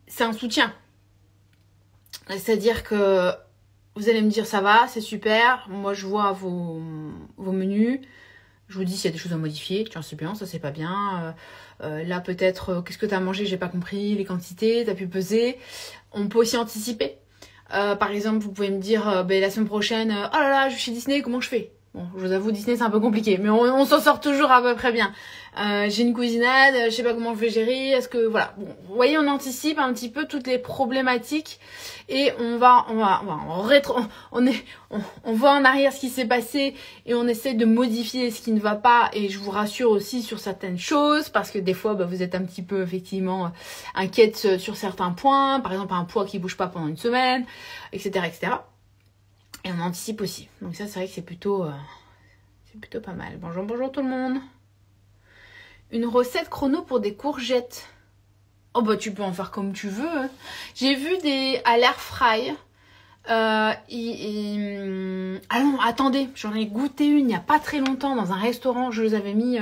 c'est un soutien. C'est-à-dire que vous allez me dire ça va, c'est super. Moi je vois vos menus. Je vous dis s'il y a des choses à modifier. Tiens, c'est bien, ça c'est pas bien. Là peut-être, qu'est-ce que t'as mangé? J'ai pas compris les quantités, t'as pu peser. On peut aussi anticiper. Par exemple, vous pouvez me dire la semaine prochaine, oh là là, je suis chez Disney, comment je fais? Bon, je vous avoue, Disney c'est un peu compliqué, mais on s'en sort toujours à peu près bien. J'ai une cousinade, je sais pas comment je vais gérer, est-ce que voilà. Bon, vous voyez, on anticipe un petit peu toutes les problématiques et on voit en arrière ce qui s'est passé et on essaie de modifier ce qui ne va pas. Et je vous rassure aussi sur certaines choses parce que des fois vous êtes un petit peu effectivement inquiète sur certains points, par exemple un poids qui bouge pas pendant une semaine, etc., etc. Et on anticipe aussi. Donc ça, c'est vrai que c'est plutôt pas mal. Bonjour tout le monde. Une recette chrono pour des courgettes. Oh bah tu peux en faire comme tu veux. Hein. J'ai vu des à l'air fry. Ah non, attendez, j'en ai goûté une il n'y a pas très longtemps dans un restaurant. Je les avais mis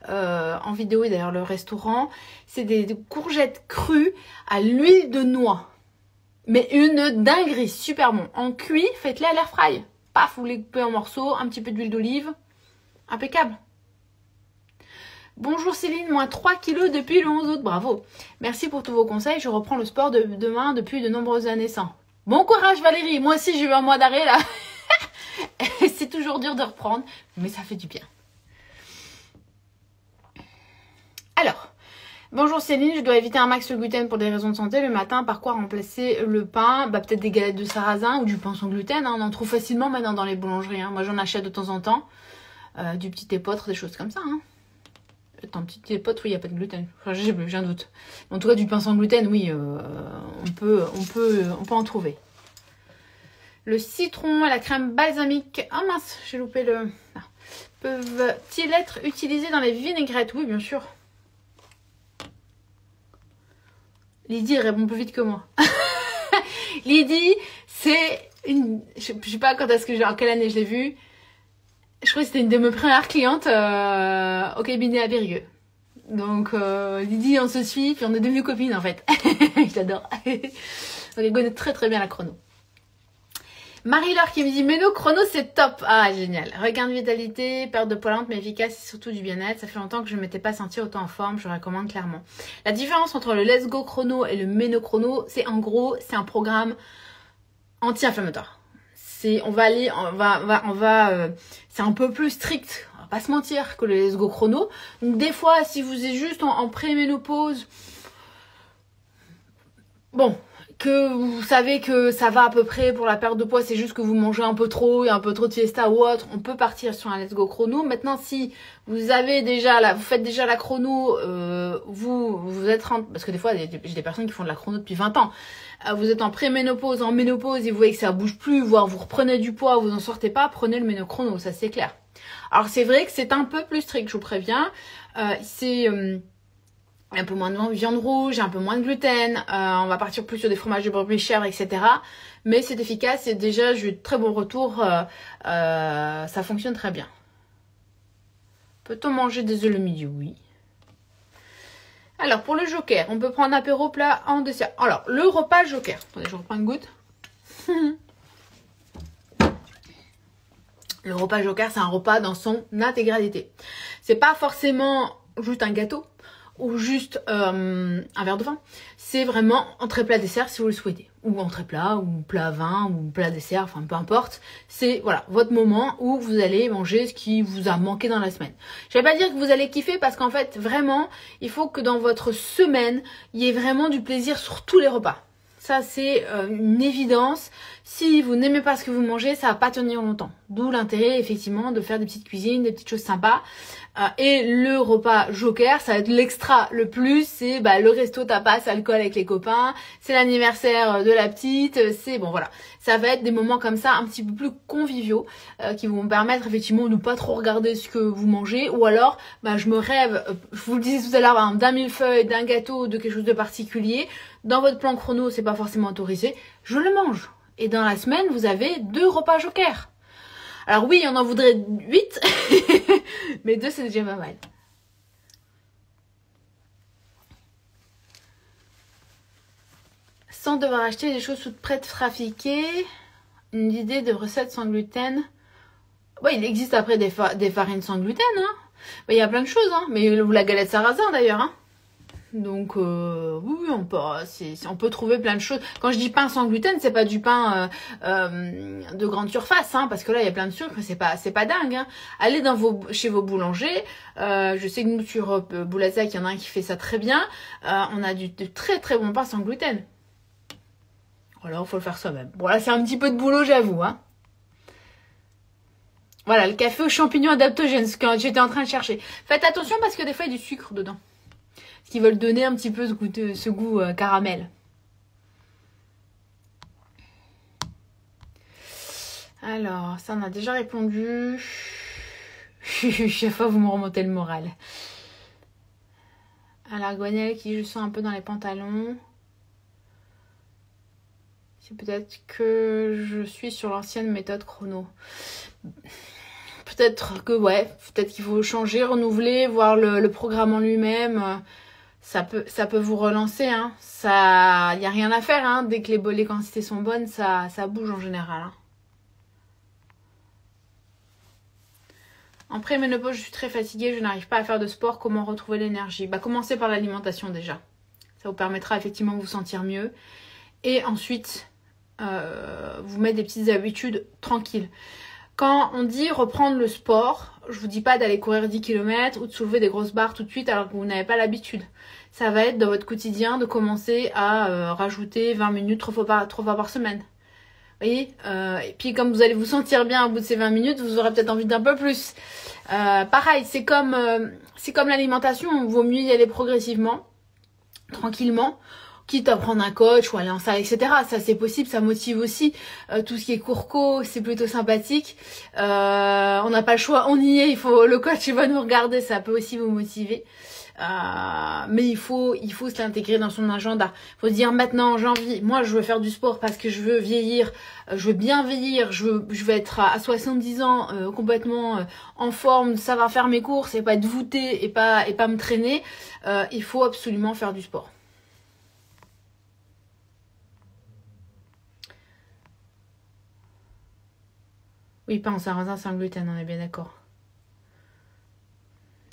en vidéo et d'ailleurs le restaurant. C'est des courgettes crues à l'huile de noix. Mais une dinguerie, super bon. En cuit, faites-les à l'air fry. Paf, vous les coupez en morceaux, un petit peu d'huile d'olive. Impeccable. Bonjour Céline, moins 3 kilos depuis le 11 août, bravo. Merci pour tous vos conseils, je reprends le sport de demain depuis de nombreuses années sans. Bon courage Valérie, moi aussi j'ai eu un mois d'arrêt là. C'est toujours dur de reprendre, mais ça fait du bien. Alors, bonjour Céline, je dois éviter un max le gluten pour des raisons de santé. Le matin, par quoi remplacer le pain? Bah peut-être des galettes de sarrasin ou du pain sans gluten, hein. On en trouve facilement maintenant dans les boulangeries, hein. Moi j'en achète de temps en temps. Du petit épeautre, des choses comme ça, hein. Attends, petit épeautre, oui, il n'y a pas de gluten. Enfin, j'ai un doute. En tout cas, du pain sans gluten, oui, on peut en trouver. Le citron et la crème balsamique. Ah mince, j'ai loupé le... Ah. Peuvent-ils être utilisés dans les vinaigrettes? Oui, bien sûr. Lydie répond plus vite que moi. Lydie, c'est une... Je sais pas quand est-ce que en quelle année je l'ai vue. Je crois que c'était une de mes premières clientes au cabinet à Périgueux. Donc Lydie, on se suit, puis on est devenues copines en fait. J'adore. On connaît très très bien la chrono. Marie-Laure qui me dit, mais nos chronos c'est top. Ah génial. Regain de vitalité, perte de poids lente mais efficace et surtout du bien-être. Ça fait longtemps que je ne m'étais pas sentie autant en forme, je recommande clairement. La différence entre le Let's Go chrono et le Méno chrono, c'est en gros, c'est un programme anti-inflammatoire. C'est c'est un peu plus strict, on va pas se mentir, que le Let's Go chrono. Donc des fois, si vous êtes juste en pré-ménopause, bon, que vous savez que ça va à peu près pour la perte de poids, c'est juste que vous mangez un peu trop, il y a un peu trop de fiesta ou autre, on peut partir sur un Let's Go chrono. Maintenant, si vous avez déjà vous faites déjà la chrono, vous êtes parce que des fois, j'ai des personnes qui font de la chrono depuis 20 ans. Vous êtes en pré-ménopause, en ménopause et vous voyez que ça bouge plus, voire vous reprenez du poids, vous n'en sortez pas, prenez le méno-chrono, ça c'est clair. Alors c'est vrai que c'est un peu plus strict, je vous préviens. C'est un peu moins de viande rouge, un peu moins de gluten, on va partir plus sur des fromages de brebis, chèvre, etc. Mais c'est efficace et déjà j'ai eu de très bons retours, ça fonctionne très bien. Peut-on manger des œufs le midi? Oui. Alors pour le joker, on peut prendre apéro plat en dessert. Alors le repas joker, attendez je reprends une goutte. Le repas joker c'est un repas dans son intégralité. C'est pas forcément juste un gâteau ou juste un verre de vin. C'est vraiment entrée plat dessert si vous le souhaitez. Ou entrée plat, ou plat vin, ou plat dessert, enfin peu importe. C'est voilà votre moment où vous allez manger ce qui vous a manqué dans la semaine. Je vais pas dire que vous allez kiffer parce qu'en fait vraiment il faut que dans votre semaine il y ait vraiment du plaisir sur tous les repas. Ça c'est une évidence. Si vous n'aimez pas ce que vous mangez, ça va pas tenir longtemps. D'où l'intérêt effectivement de faire des petites cuisines, des petites choses sympas. Et le repas joker, ça va être l'extra le plus, c'est le resto tapas, alcool avec les copains, c'est l'anniversaire de la petite, c'est bon voilà. Ça va être des moments comme ça un petit peu plus conviviaux qui vont me permettre effectivement de ne pas trop regarder ce que vous mangez ou alors je me rêve, je vous le disais tout à l'heure, d'un millefeuille, d'un gâteau, de quelque chose de particulier. Dans votre plan chrono, c'est pas forcément autorisé, je le mange. Et dans la semaine, vous avez 2 repas joker. Alors oui, on en voudrait 8, mais 2 c'est déjà pas mal. Sans devoir acheter des choses toutes prêtes trafiquées, une idée de recette sans gluten. Ouais, il existe après des farines sans gluten, hein. Il y a plein de choses, hein. Mais la galette sarrasin d'ailleurs, hein. Donc oui, on peut trouver plein de choses. Quand je dis pain sans gluten, c'est pas du pain de grande surface, hein, parce que là il y a plein de sucre, c'est pas dingue. Hein. Allez chez vos boulangers. Je sais que nous sur Boulazac, il y en a un qui fait ça très bien. On a de très très bons pains sans gluten. Voilà, il faut le faire soi-même. Bon là c'est un petit peu de boulot, j'avoue. Hein. Voilà, le café aux champignons adaptogènes, ce que j'étais en train de chercher. Faites attention parce que des fois il y a du sucre dedans. Qui veulent donner un petit peu ce goût caramel. Alors, ça on a déjà répondu. Chaque fois vous me remontez le moral. Alors, Gwenelle qui je sens un peu dans les pantalons. C'est peut-être que je suis sur l'ancienne méthode chrono. Peut-être que ouais, peut-être qu'il faut changer, renouveler, voir le programme en lui-même. Ça peut vous relancer, hein. Ça, y a rien à faire, hein. Dès que les quantités sont bonnes, ça bouge en général. Hein. En pré-ménopause, je suis très fatiguée, je n'arrive pas à faire de sport. Comment retrouver l'énergie? Commencez par l'alimentation déjà. Ça vous permettra effectivement de vous sentir mieux. Et ensuite, vous mettre des petites habitudes tranquilles. Quand on dit reprendre le sport, je vous dis pas d'aller courir 10 km ou de soulever des grosses barres tout de suite alors que vous n'avez pas l'habitude. Ça va être dans votre quotidien de commencer à rajouter 20 minutes 3 fois par semaine. Vous voyez, et puis comme vous allez vous sentir bien au bout de ces 20 minutes, vous aurez peut-être envie d'un peu plus. Pareil, c'est comme l'alimentation, il vaut mieux y aller progressivement, tranquillement, quitte à prendre un coach ou aller en salle, etc. Ça c'est possible, ça motive aussi. Tout ce qui est courco, c'est plutôt sympathique. On n'a pas le choix, on y est, le coach il va nous regarder, ça peut aussi vous motiver. Mais il faut se l'intégrer dans son agenda. Il faut se dire maintenant, en janvier, moi je veux faire du sport parce que je veux vieillir, je veux bien vieillir, je veux être à 70 ans complètement en forme, savoir faire mes courses et pas être voûtée et pas me traîner. Il faut absolument faire du sport. Oui, pain en sarrasin sans gluten, on est bien d'accord.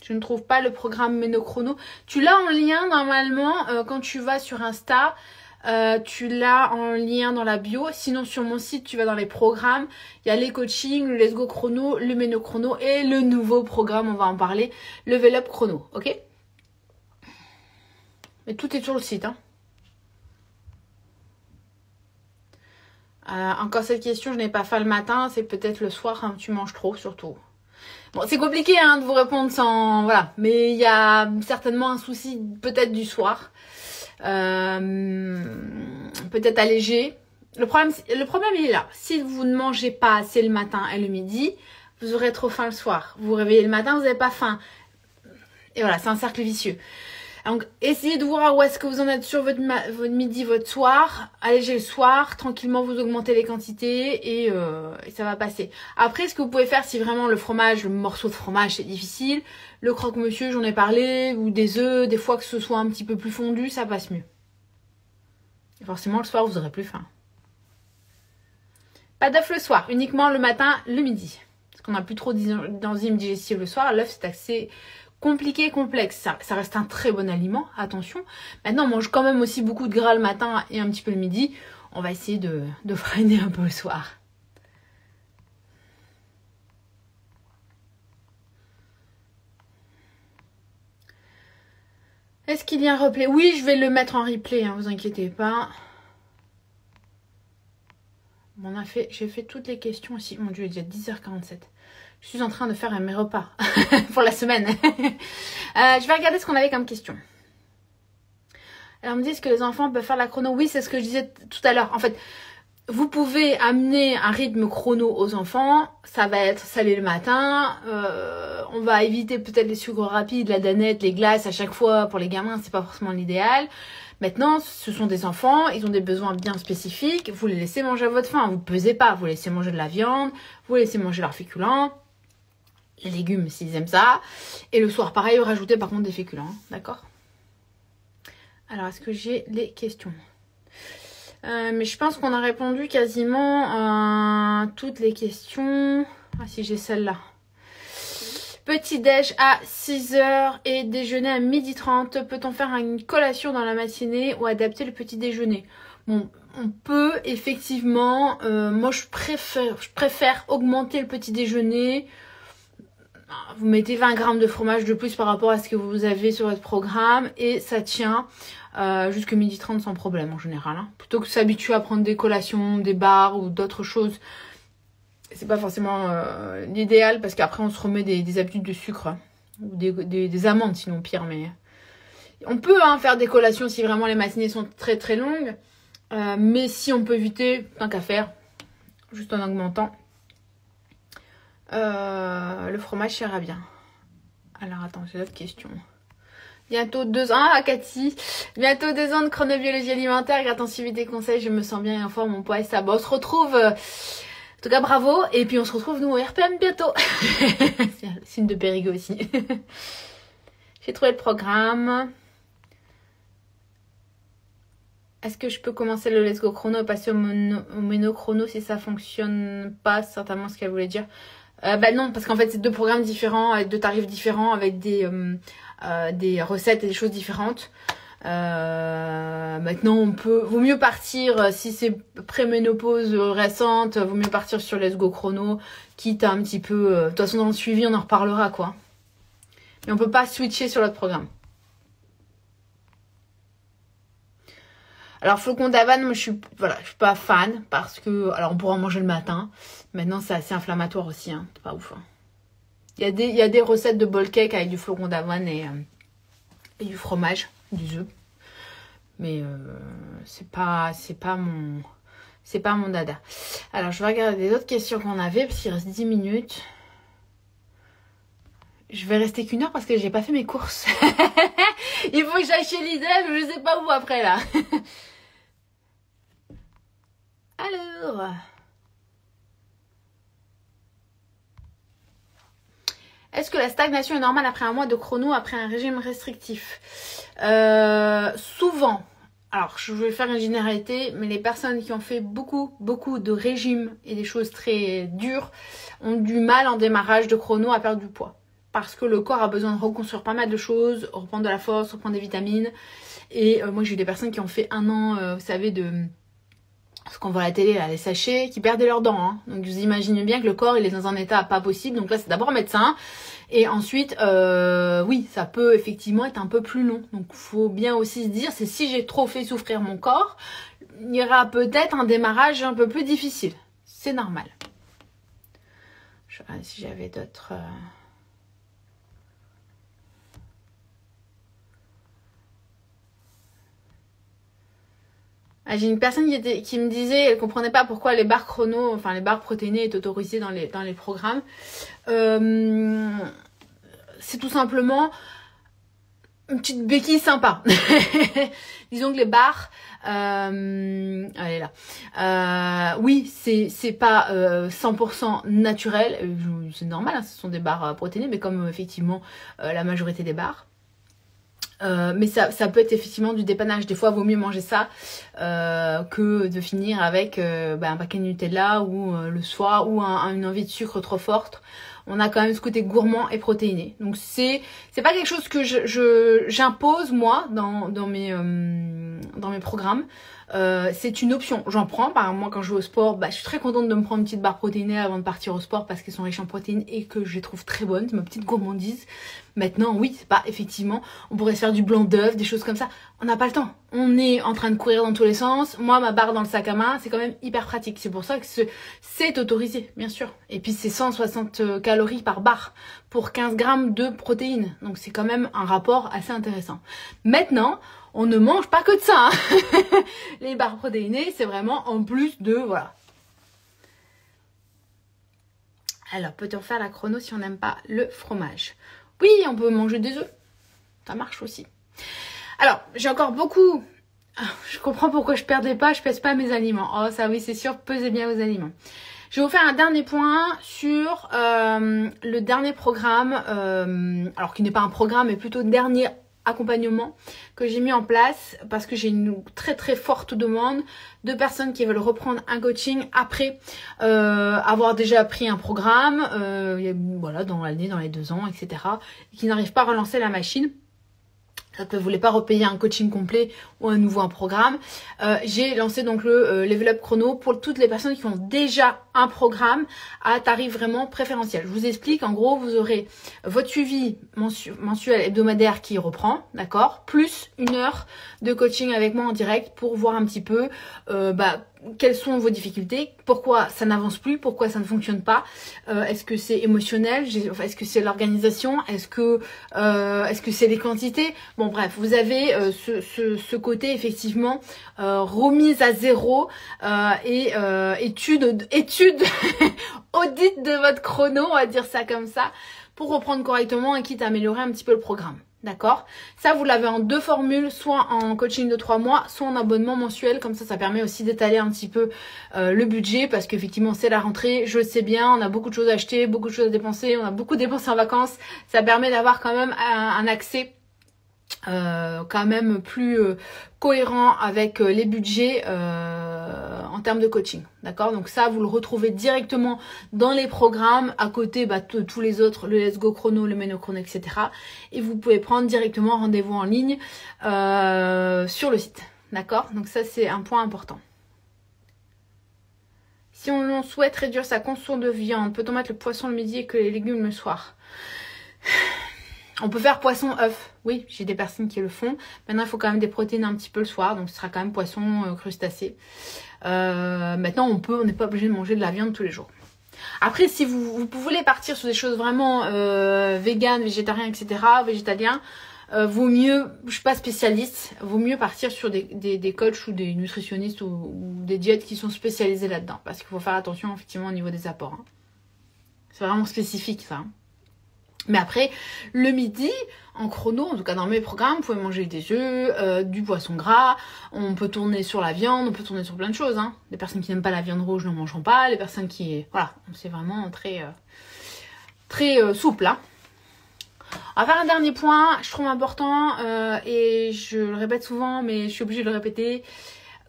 Je ne trouve pas le programme Ménochrono. Tu l'as en lien normalement quand tu vas sur Insta. Tu l'as en lien dans la bio. Sinon sur mon site, tu vas dans les programmes. Il y a les coachings, le Let's Go Chrono, le Ménochrono et le nouveau programme, on va en parler, Level Up Chrono. Ok? Mais tout est sur le site. Hein. Encore cette question, je n'ai pas faim le matin. C'est peut-être le soir, hein, tu manges trop surtout. Bon, c'est compliqué hein, de vous répondre sans... Voilà. Mais il y a certainement un souci peut-être du soir. Peut-être allégé. Le problème, il est là. Si vous ne mangez pas assez le matin et le midi, vous aurez trop faim le soir. Vous vous réveillez le matin, vous n'avez pas faim. Et voilà, c'est un cercle vicieux. Donc, essayez de voir où est-ce que vous en êtes sur votre midi, votre soir. Allégez le soir, tranquillement, vous augmentez les quantités et ça va passer. Après, ce que vous pouvez faire, si vraiment le fromage, le morceau de fromage, c'est difficile, le croque-monsieur, j'en ai parlé, ou des œufs, des fois que ce soit un petit peu plus fondu, ça passe mieux. Et forcément, le soir, vous aurez plus faim. Pas d'œuf le soir, uniquement le matin, le midi. Parce qu'on n'a plus trop d'enzymes digestives le soir. L'œuf, c'est assez compliqué, complexe. Ça reste un très bon aliment, attention. Maintenant, on mange quand même aussi beaucoup de gras le matin et un petit peu le midi. On va essayer de freiner un peu le soir. Est-ce qu'il y a un replay? Oui, je vais le mettre en replay, hein, vous inquiétez pas. Bon, j'ai fait toutes les questions aussi. Mon Dieu, il est déjà 10h47. Je suis en train de faire mes repas pour la semaine. Je vais regarder ce qu'on avait comme question. Alors, on me dit que les enfants peuvent faire la chrono. Oui, c'est ce que je disais tout à l'heure. En fait, vous pouvez amener un rythme chrono aux enfants. Ça va être salé le matin. On va éviter peut-être les sucres rapides, la danette, les glaces à chaque fois. Pour les gamins, c'est pas forcément l'idéal. Maintenant, ce sont des enfants, ils ont des besoins bien spécifiques. Vous les laissez manger à votre faim. Vous pesez pas. Vous laissez manger de la viande. Vous laissez manger leurs féculents. Les légumes s'ils aiment ça. Et le soir, pareil, rajoutez par contre des féculents. D'accord? Alors, est-ce que j'ai les questions? Mais je pense qu'on a répondu quasiment à toutes les questions. Ah si, j'ai celle-là. Petit déj à 6h et déjeuner à 12h30. Peut-on faire une collation dans la matinée ou adapter le petit déjeuner? Bon, on peut effectivement. Moi, je préfère augmenter le petit déjeuner. Vous mettez 20 grammes de fromage de plus par rapport à ce que vous avez sur votre programme et ça tient jusqu'à 12h30 sans problème en général. Hein. Plutôt que s'habituer à prendre des collations, des bars ou d'autres choses. C'est pas forcément l'idéal parce qu'après on se remet des habitudes de sucre hein, ou des amandes sinon pire. Mais on peut hein, faire des collations si vraiment les matinées sont très très longues. Mais si on peut éviter, tant qu'à faire, juste en augmentant. Le fromage ira bien. Alors attends, j'ai d'autres questions. Bientôt 2 ans, ah Cathy, bientôt 2 ans de chronobiologie alimentaire grâce à suivi des conseils, je me sens bien et en forme, mon poids est ça. Bon, on se retrouve, en tout cas bravo, et puis on se retrouve nous au RPM bientôt. C'est un signe de Périgueux aussi. J'ai trouvé le programme. Est-ce que je peux commencer le Let's Go Chrono et passer au Ménochrono si ça fonctionne pas? C'est certainement ce qu'elle voulait dire. Bah non, parce qu'en fait c'est 2 programmes différents avec 2 tarifs différents avec des recettes et des choses différentes. Maintenant vaut mieux partir si c'est pré-ménopause récente, vaut mieux partir sur Let's Go Chrono, quitte à un petit peu. De toute façon dans le suivi on en reparlera quoi. Mais on peut pas switcher sur l'autre programme. Alors flocon d'avoine, moi je suis pas fan parce que alors on pourra en manger le matin. Maintenant c'est assez inflammatoire aussi, hein. C'est pas ouf. Hein. Il y a des recettes de bowl cake avec du flocon d'avoine et du fromage, du œuf. Mais c'est pas mon dada. Alors je vais regarder les autres questions qu'on avait parce qu'il reste 10 minutes. Je vais rester qu'1 heure parce que j'ai pas fait mes courses. Il faut que j'aille chez Lidl, je sais pas où après là. Alors... Est-ce que la stagnation est normale après un mois de chrono, après un régime restrictif? Souvent, alors je vais faire une généralité, mais les personnes qui ont fait beaucoup de régimes et des choses très dures ont du mal en démarrage de chrono à perdre du poids. Parce que le corps a besoin de reconstruire pas mal de choses, reprendre de la force, reprendre des vitamines. Et moi j'ai eu des personnes qui ont fait 1 an, vous savez, de... ce qu'on voit à la télé, là, les sachets, qui perdaient leurs dents. Hein. Donc vous imaginez bien que le corps, il est dans un état pas possible. Donc là, c'est d'abord médecin. Et ensuite, oui, ça peut effectivement être un peu plus long. Donc il faut bien aussi se dire, c'est si j'ai trop fait souffrir mon corps, il y aura peut-être un démarrage un peu plus difficile. C'est normal. Je regarde si j'avais d'autres... Ah, j'ai une personne qui me disait, elle comprenait pas pourquoi les barres chrono, enfin les barres protéinées étaient autorisées dans les programmes. C'est tout simplement une petite béquille sympa. Disons que les barres, elle est là. Oui, c'est pas 100% naturel, c'est normal, hein, ce sont des barres protéinées, mais comme effectivement la majorité des barres. Mais ça peut être effectivement du dépannage. Des fois, il vaut mieux manger ça que de finir avec un paquet de Nutella ou le soir ou une envie de sucre trop forte. On a quand même ce côté gourmand et protéiné. Donc c'est pas quelque chose que j'impose moi dans mes programmes. C'est une option. J'en prends. Par exemple, moi quand je vais au sport, je suis très contente de me prendre une petite barre protéinée avant de partir au sport parce qu'elles sont riches en protéines et que je les trouve très bonnes. C'est ma petite gourmandise. Maintenant, oui, c'est pas effectivement, on pourrait se faire du blanc d'œuf, des choses comme ça. On n'a pas le temps. On est en train de courir dans tous les sens. Moi, ma barre dans le sac à main, c'est quand même hyper pratique. C'est pour ça que c'est autorisé, bien sûr. Et puis, c'est 160 calories par barre pour 15 grammes de protéines. Donc, c'est quand même un rapport assez intéressant. Maintenant, on ne mange pas que de ça. Hein. Les barres protéinées, c'est vraiment en plus de... Voilà. Alors, peut-on faire la chrono si on n'aime pas le fromage? Oui, on peut manger des œufs. Ça marche aussi. Alors, j'ai encore beaucoup... Je comprends pourquoi je pèse pas mes aliments. Oh, ça oui, c'est sûr, pesez bien vos aliments. Je vais vous faire un dernier point sur le dernier programme, alors qui n'est pas un programme, mais plutôt le dernier accompagnement que j'ai mis en place parce que j'ai une très forte demande de personnes qui veulent reprendre un coaching après avoir déjà pris un programme, voilà, dans l'année, dans les 2 ans, etc. et qui n'arrivent pas à relancer la machine. Ça ne voulait pas repayer un coaching complet ou un nouveau programme. J'ai lancé donc le Level Up Chrono pour toutes les personnes qui ont déjà un programme à tarif vraiment préférentiel. Je vous explique, en gros, vous aurez votre suivi mensuel hebdomadaire qui reprend, d'accord, plus 1 heure de coaching avec moi en direct pour voir un petit peu quelles sont vos difficultés, pourquoi ça n'avance plus, pourquoi ça ne fonctionne pas, est-ce que c'est émotionnel, est-ce que c'est l'organisation, est-ce que c'est les quantités. Bon bref, vous avez ce côté effectivement remise à zéro et étude audit de votre chrono, on va dire ça comme ça, pour reprendre correctement et quitte à améliorer un petit peu le programme. D'accord? Ça, vous l'avez en 2 formules, soit en coaching de 3 mois, soit en abonnement mensuel. Comme ça permet aussi d'étaler un petit peu le budget parce qu'effectivement, c'est la rentrée. Je le sais bien, on a beaucoup de choses à acheter, beaucoup de choses à dépenser. On a beaucoup dépensé en vacances. Ça permet d'avoir quand même un accès quand même plus cohérent avec les budgets en termes de coaching, d'accord? Donc ça, vous le retrouvez directement dans les programmes, à côté tous les autres, le Let's Go Chrono, le Meno Chrono, etc. Et vous pouvez prendre directement rendez-vous en ligne sur le site, d'accord? Donc ça, c'est un point important. Si on souhaite réduire sa consommation de viande, peut-on mettre le poisson le midi et que les légumes le soir? On peut faire poisson-œuf, oui, j'ai des personnes qui le font. Maintenant, il faut quand même des protéines un petit peu le soir, donc ce sera quand même poisson, crustacé. Maintenant, on n'est pas obligé de manger de la viande tous les jours. Après, si vous voulez partir sur des choses vraiment véganes, végétariens, etc., végétaliens, vaut mieux, je suis pas spécialiste, vaut mieux partir sur des coachs ou des nutritionnistes ou des diètes qui sont spécialisés là-dedans. Parce qu'il faut faire attention, effectivement, au niveau des apports. Hein. C'est vraiment spécifique, ça. Hein. Mais après, le midi, en chrono, en tout cas dans mes programmes, vous pouvez manger des œufs, du poisson gras, on peut tourner sur la viande, on peut tourner sur plein de choses. Hein. Les personnes qui n'aiment pas la viande rouge n'en mangeront pas, les personnes qui... Voilà, c'est vraiment très souple. Hein. On va faire un dernier point, je trouve important, et je le répète souvent, mais je suis obligée de le répéter.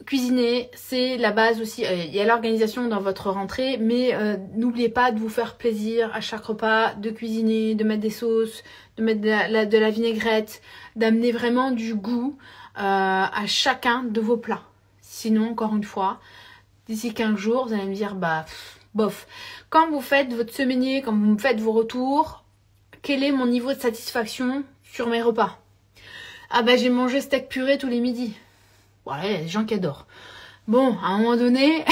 Cuisiner, c'est la base aussi. Il y a l'organisation dans votre rentrée, mais n'oubliez pas de vous faire plaisir à chaque repas, de cuisiner, de mettre des sauces, de mettre de la vinaigrette, d'amener vraiment du goût à chacun de vos plats. Sinon, encore une fois, d'ici 15 jours, vous allez me dire, bah, bof. Quand vous faites votre semainier, quand vous faites vos retours, quel est mon niveau de satisfaction sur mes repas? Ah bah, j'ai mangé steak purée tous les midis. Voilà, il y a des gens qui adorent. Bon, à un moment donné,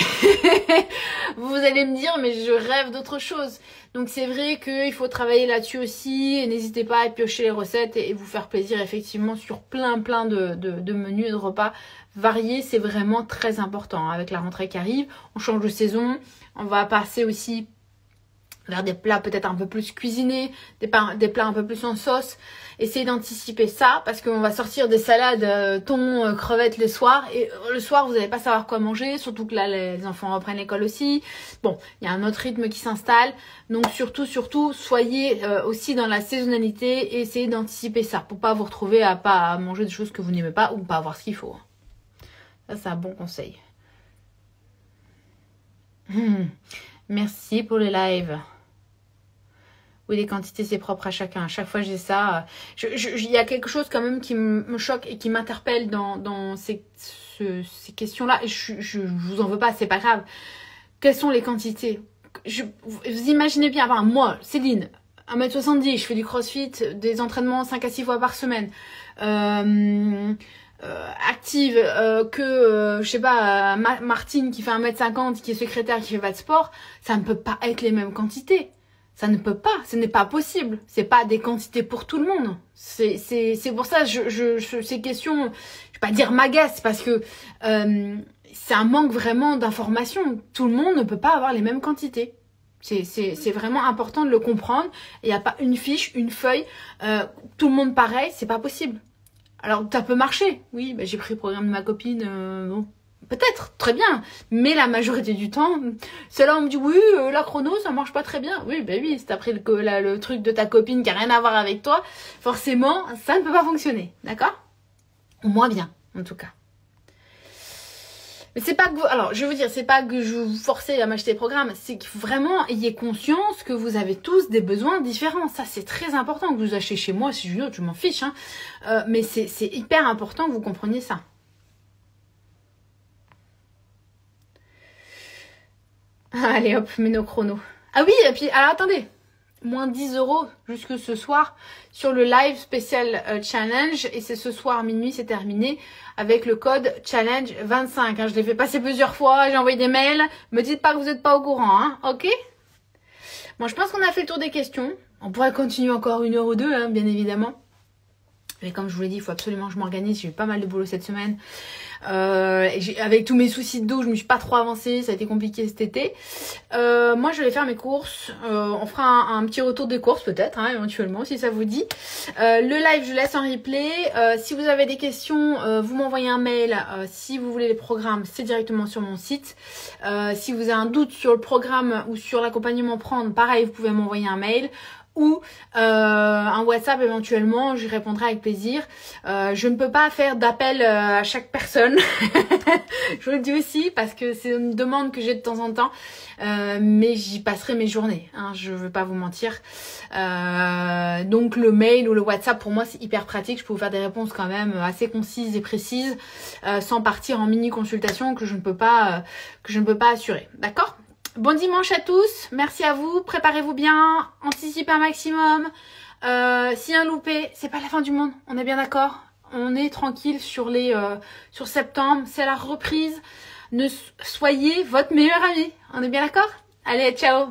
vous allez me dire, mais je rêve d'autre chose. Donc c'est vrai qu'il faut travailler là-dessus aussi. Et n'hésitez pas à piocher les recettes et vous faire plaisir effectivement sur plein de menus et de repas variés. C'est vraiment très important. Avec la rentrée qui arrive, on change de saison. On va passer aussi vers des plats peut-être un peu plus cuisinés, des plats un peu plus en sauce. Essayez d'anticiper ça parce qu'on va sortir des salades thon, crevettes le soir. Et le soir, vous n'allez pas savoir quoi manger, surtout que là, les enfants reprennent l'école aussi. Bon, il y a un autre rythme qui s'installe. Donc surtout, soyez aussi dans la saisonnalité et essayez d'anticiper ça pour pas vous retrouver à pas manger des choses que vous n'aimez pas ou pas avoir ce qu'il faut. Ça, c'est un bon conseil. Merci pour les lives. Oui, les quantités, c'est propre à chacun. À chaque fois, j'ai ça. Il y a quelque chose quand même qui me choque et qui m'interpelle dans ces questions-là. Et je vous en veux pas, c'est pas grave. Quelles sont les quantités? Vous imaginez bien, enfin, moi, Céline, 1m70, je fais du crossfit, des entraînements 5 à 6 fois par semaine. Active je sais pas, Martine qui fait 1m50, qui est secrétaire, qui fait pas de sport, ça ne peut pas être les mêmes quantités. Ça ne peut pas, ce n'est pas possible. C'est pas des quantités pour tout le monde. C'est pour ça ces questions, je vais pas dire m'agacent parce que c'est un manque vraiment d'information. Tout le monde ne peut pas avoir les mêmes quantités. C'est vraiment important de le comprendre. Il n'y a pas une fiche, une feuille, tout le monde pareil, c'est pas possible. Alors ça peut marcher, oui, bah, j'ai pris le programme de ma copine, bon. Peut-être, très bien, mais la majorité du temps, ceux-là on me dit oui, la chrono ça marche pas très bien. Oui, ben oui, si t'as pris le truc de ta copine qui a rien à voir avec toi, forcément ça ne peut pas fonctionner, d'accord? Ou moins bien, en tout cas. Mais c'est pas que vous, alors je vais vous dire, c'est pas que je vous forçais à m'acheter le programme, c'est qu'il faut vraiment ayez conscience que vous avez tous des besoins différents. Ça c'est très important que vous achetez chez moi, si je m'en fiche, hein. Mais c'est hyper important que vous compreniez ça. Allez hop, mets nos chronos. Ah oui, et puis, alors attendez, moins 10 € jusque ce soir sur le live spécial challenge. Et c'est ce soir minuit, c'est terminé avec le code challenge 25. Hein, je l'ai fait passer plusieurs fois, j'ai envoyé des mails. Me dites pas que vous n'êtes pas au courant, hein, ok? Bon, je pense qu'on a fait le tour des questions. On pourrait continuer encore 1 heure ou 2, hein, bien évidemment. Mais comme je vous l'ai dit, il faut absolument que je m'organise. J'ai eu pas mal de boulot cette semaine. Avec tous mes soucis de dos, je me suis pas trop avancée. Ça a été compliqué cet été. Moi, je vais faire mes courses. On fera un petit retour des courses peut-être, hein, éventuellement, si ça vous dit. Le live, je laisse en replay. Si vous avez des questions, vous m'envoyez un mail. Si vous voulez les programmes, c'est directement sur mon site. Si vous avez un doute sur le programme ou sur l'accompagnement prendre, pareil, vous pouvez m'envoyer un mail. Ou un WhatsApp éventuellement, j'y répondrai avec plaisir. Je ne peux pas faire d'appel à chaque personne. Je vous le dis aussi parce que c'est une demande que j'ai de temps en temps. Mais j'y passerai mes journées, hein, je ne veux pas vous mentir. Donc le mail ou le WhatsApp pour moi c'est hyper pratique. Je peux vous faire des réponses quand même assez concises et précises sans partir en mini consultation que je ne peux pas assurer. D'accord ? Bon dimanche à tous, merci à vous, préparez-vous bien, anticipez un maximum. S'il y a un loupé, c'est pas la fin du monde, on est bien d'accord? On est tranquille sur septembre, c'est la reprise. Soyez votre meilleur ami, on est bien d'accord? Allez, ciao!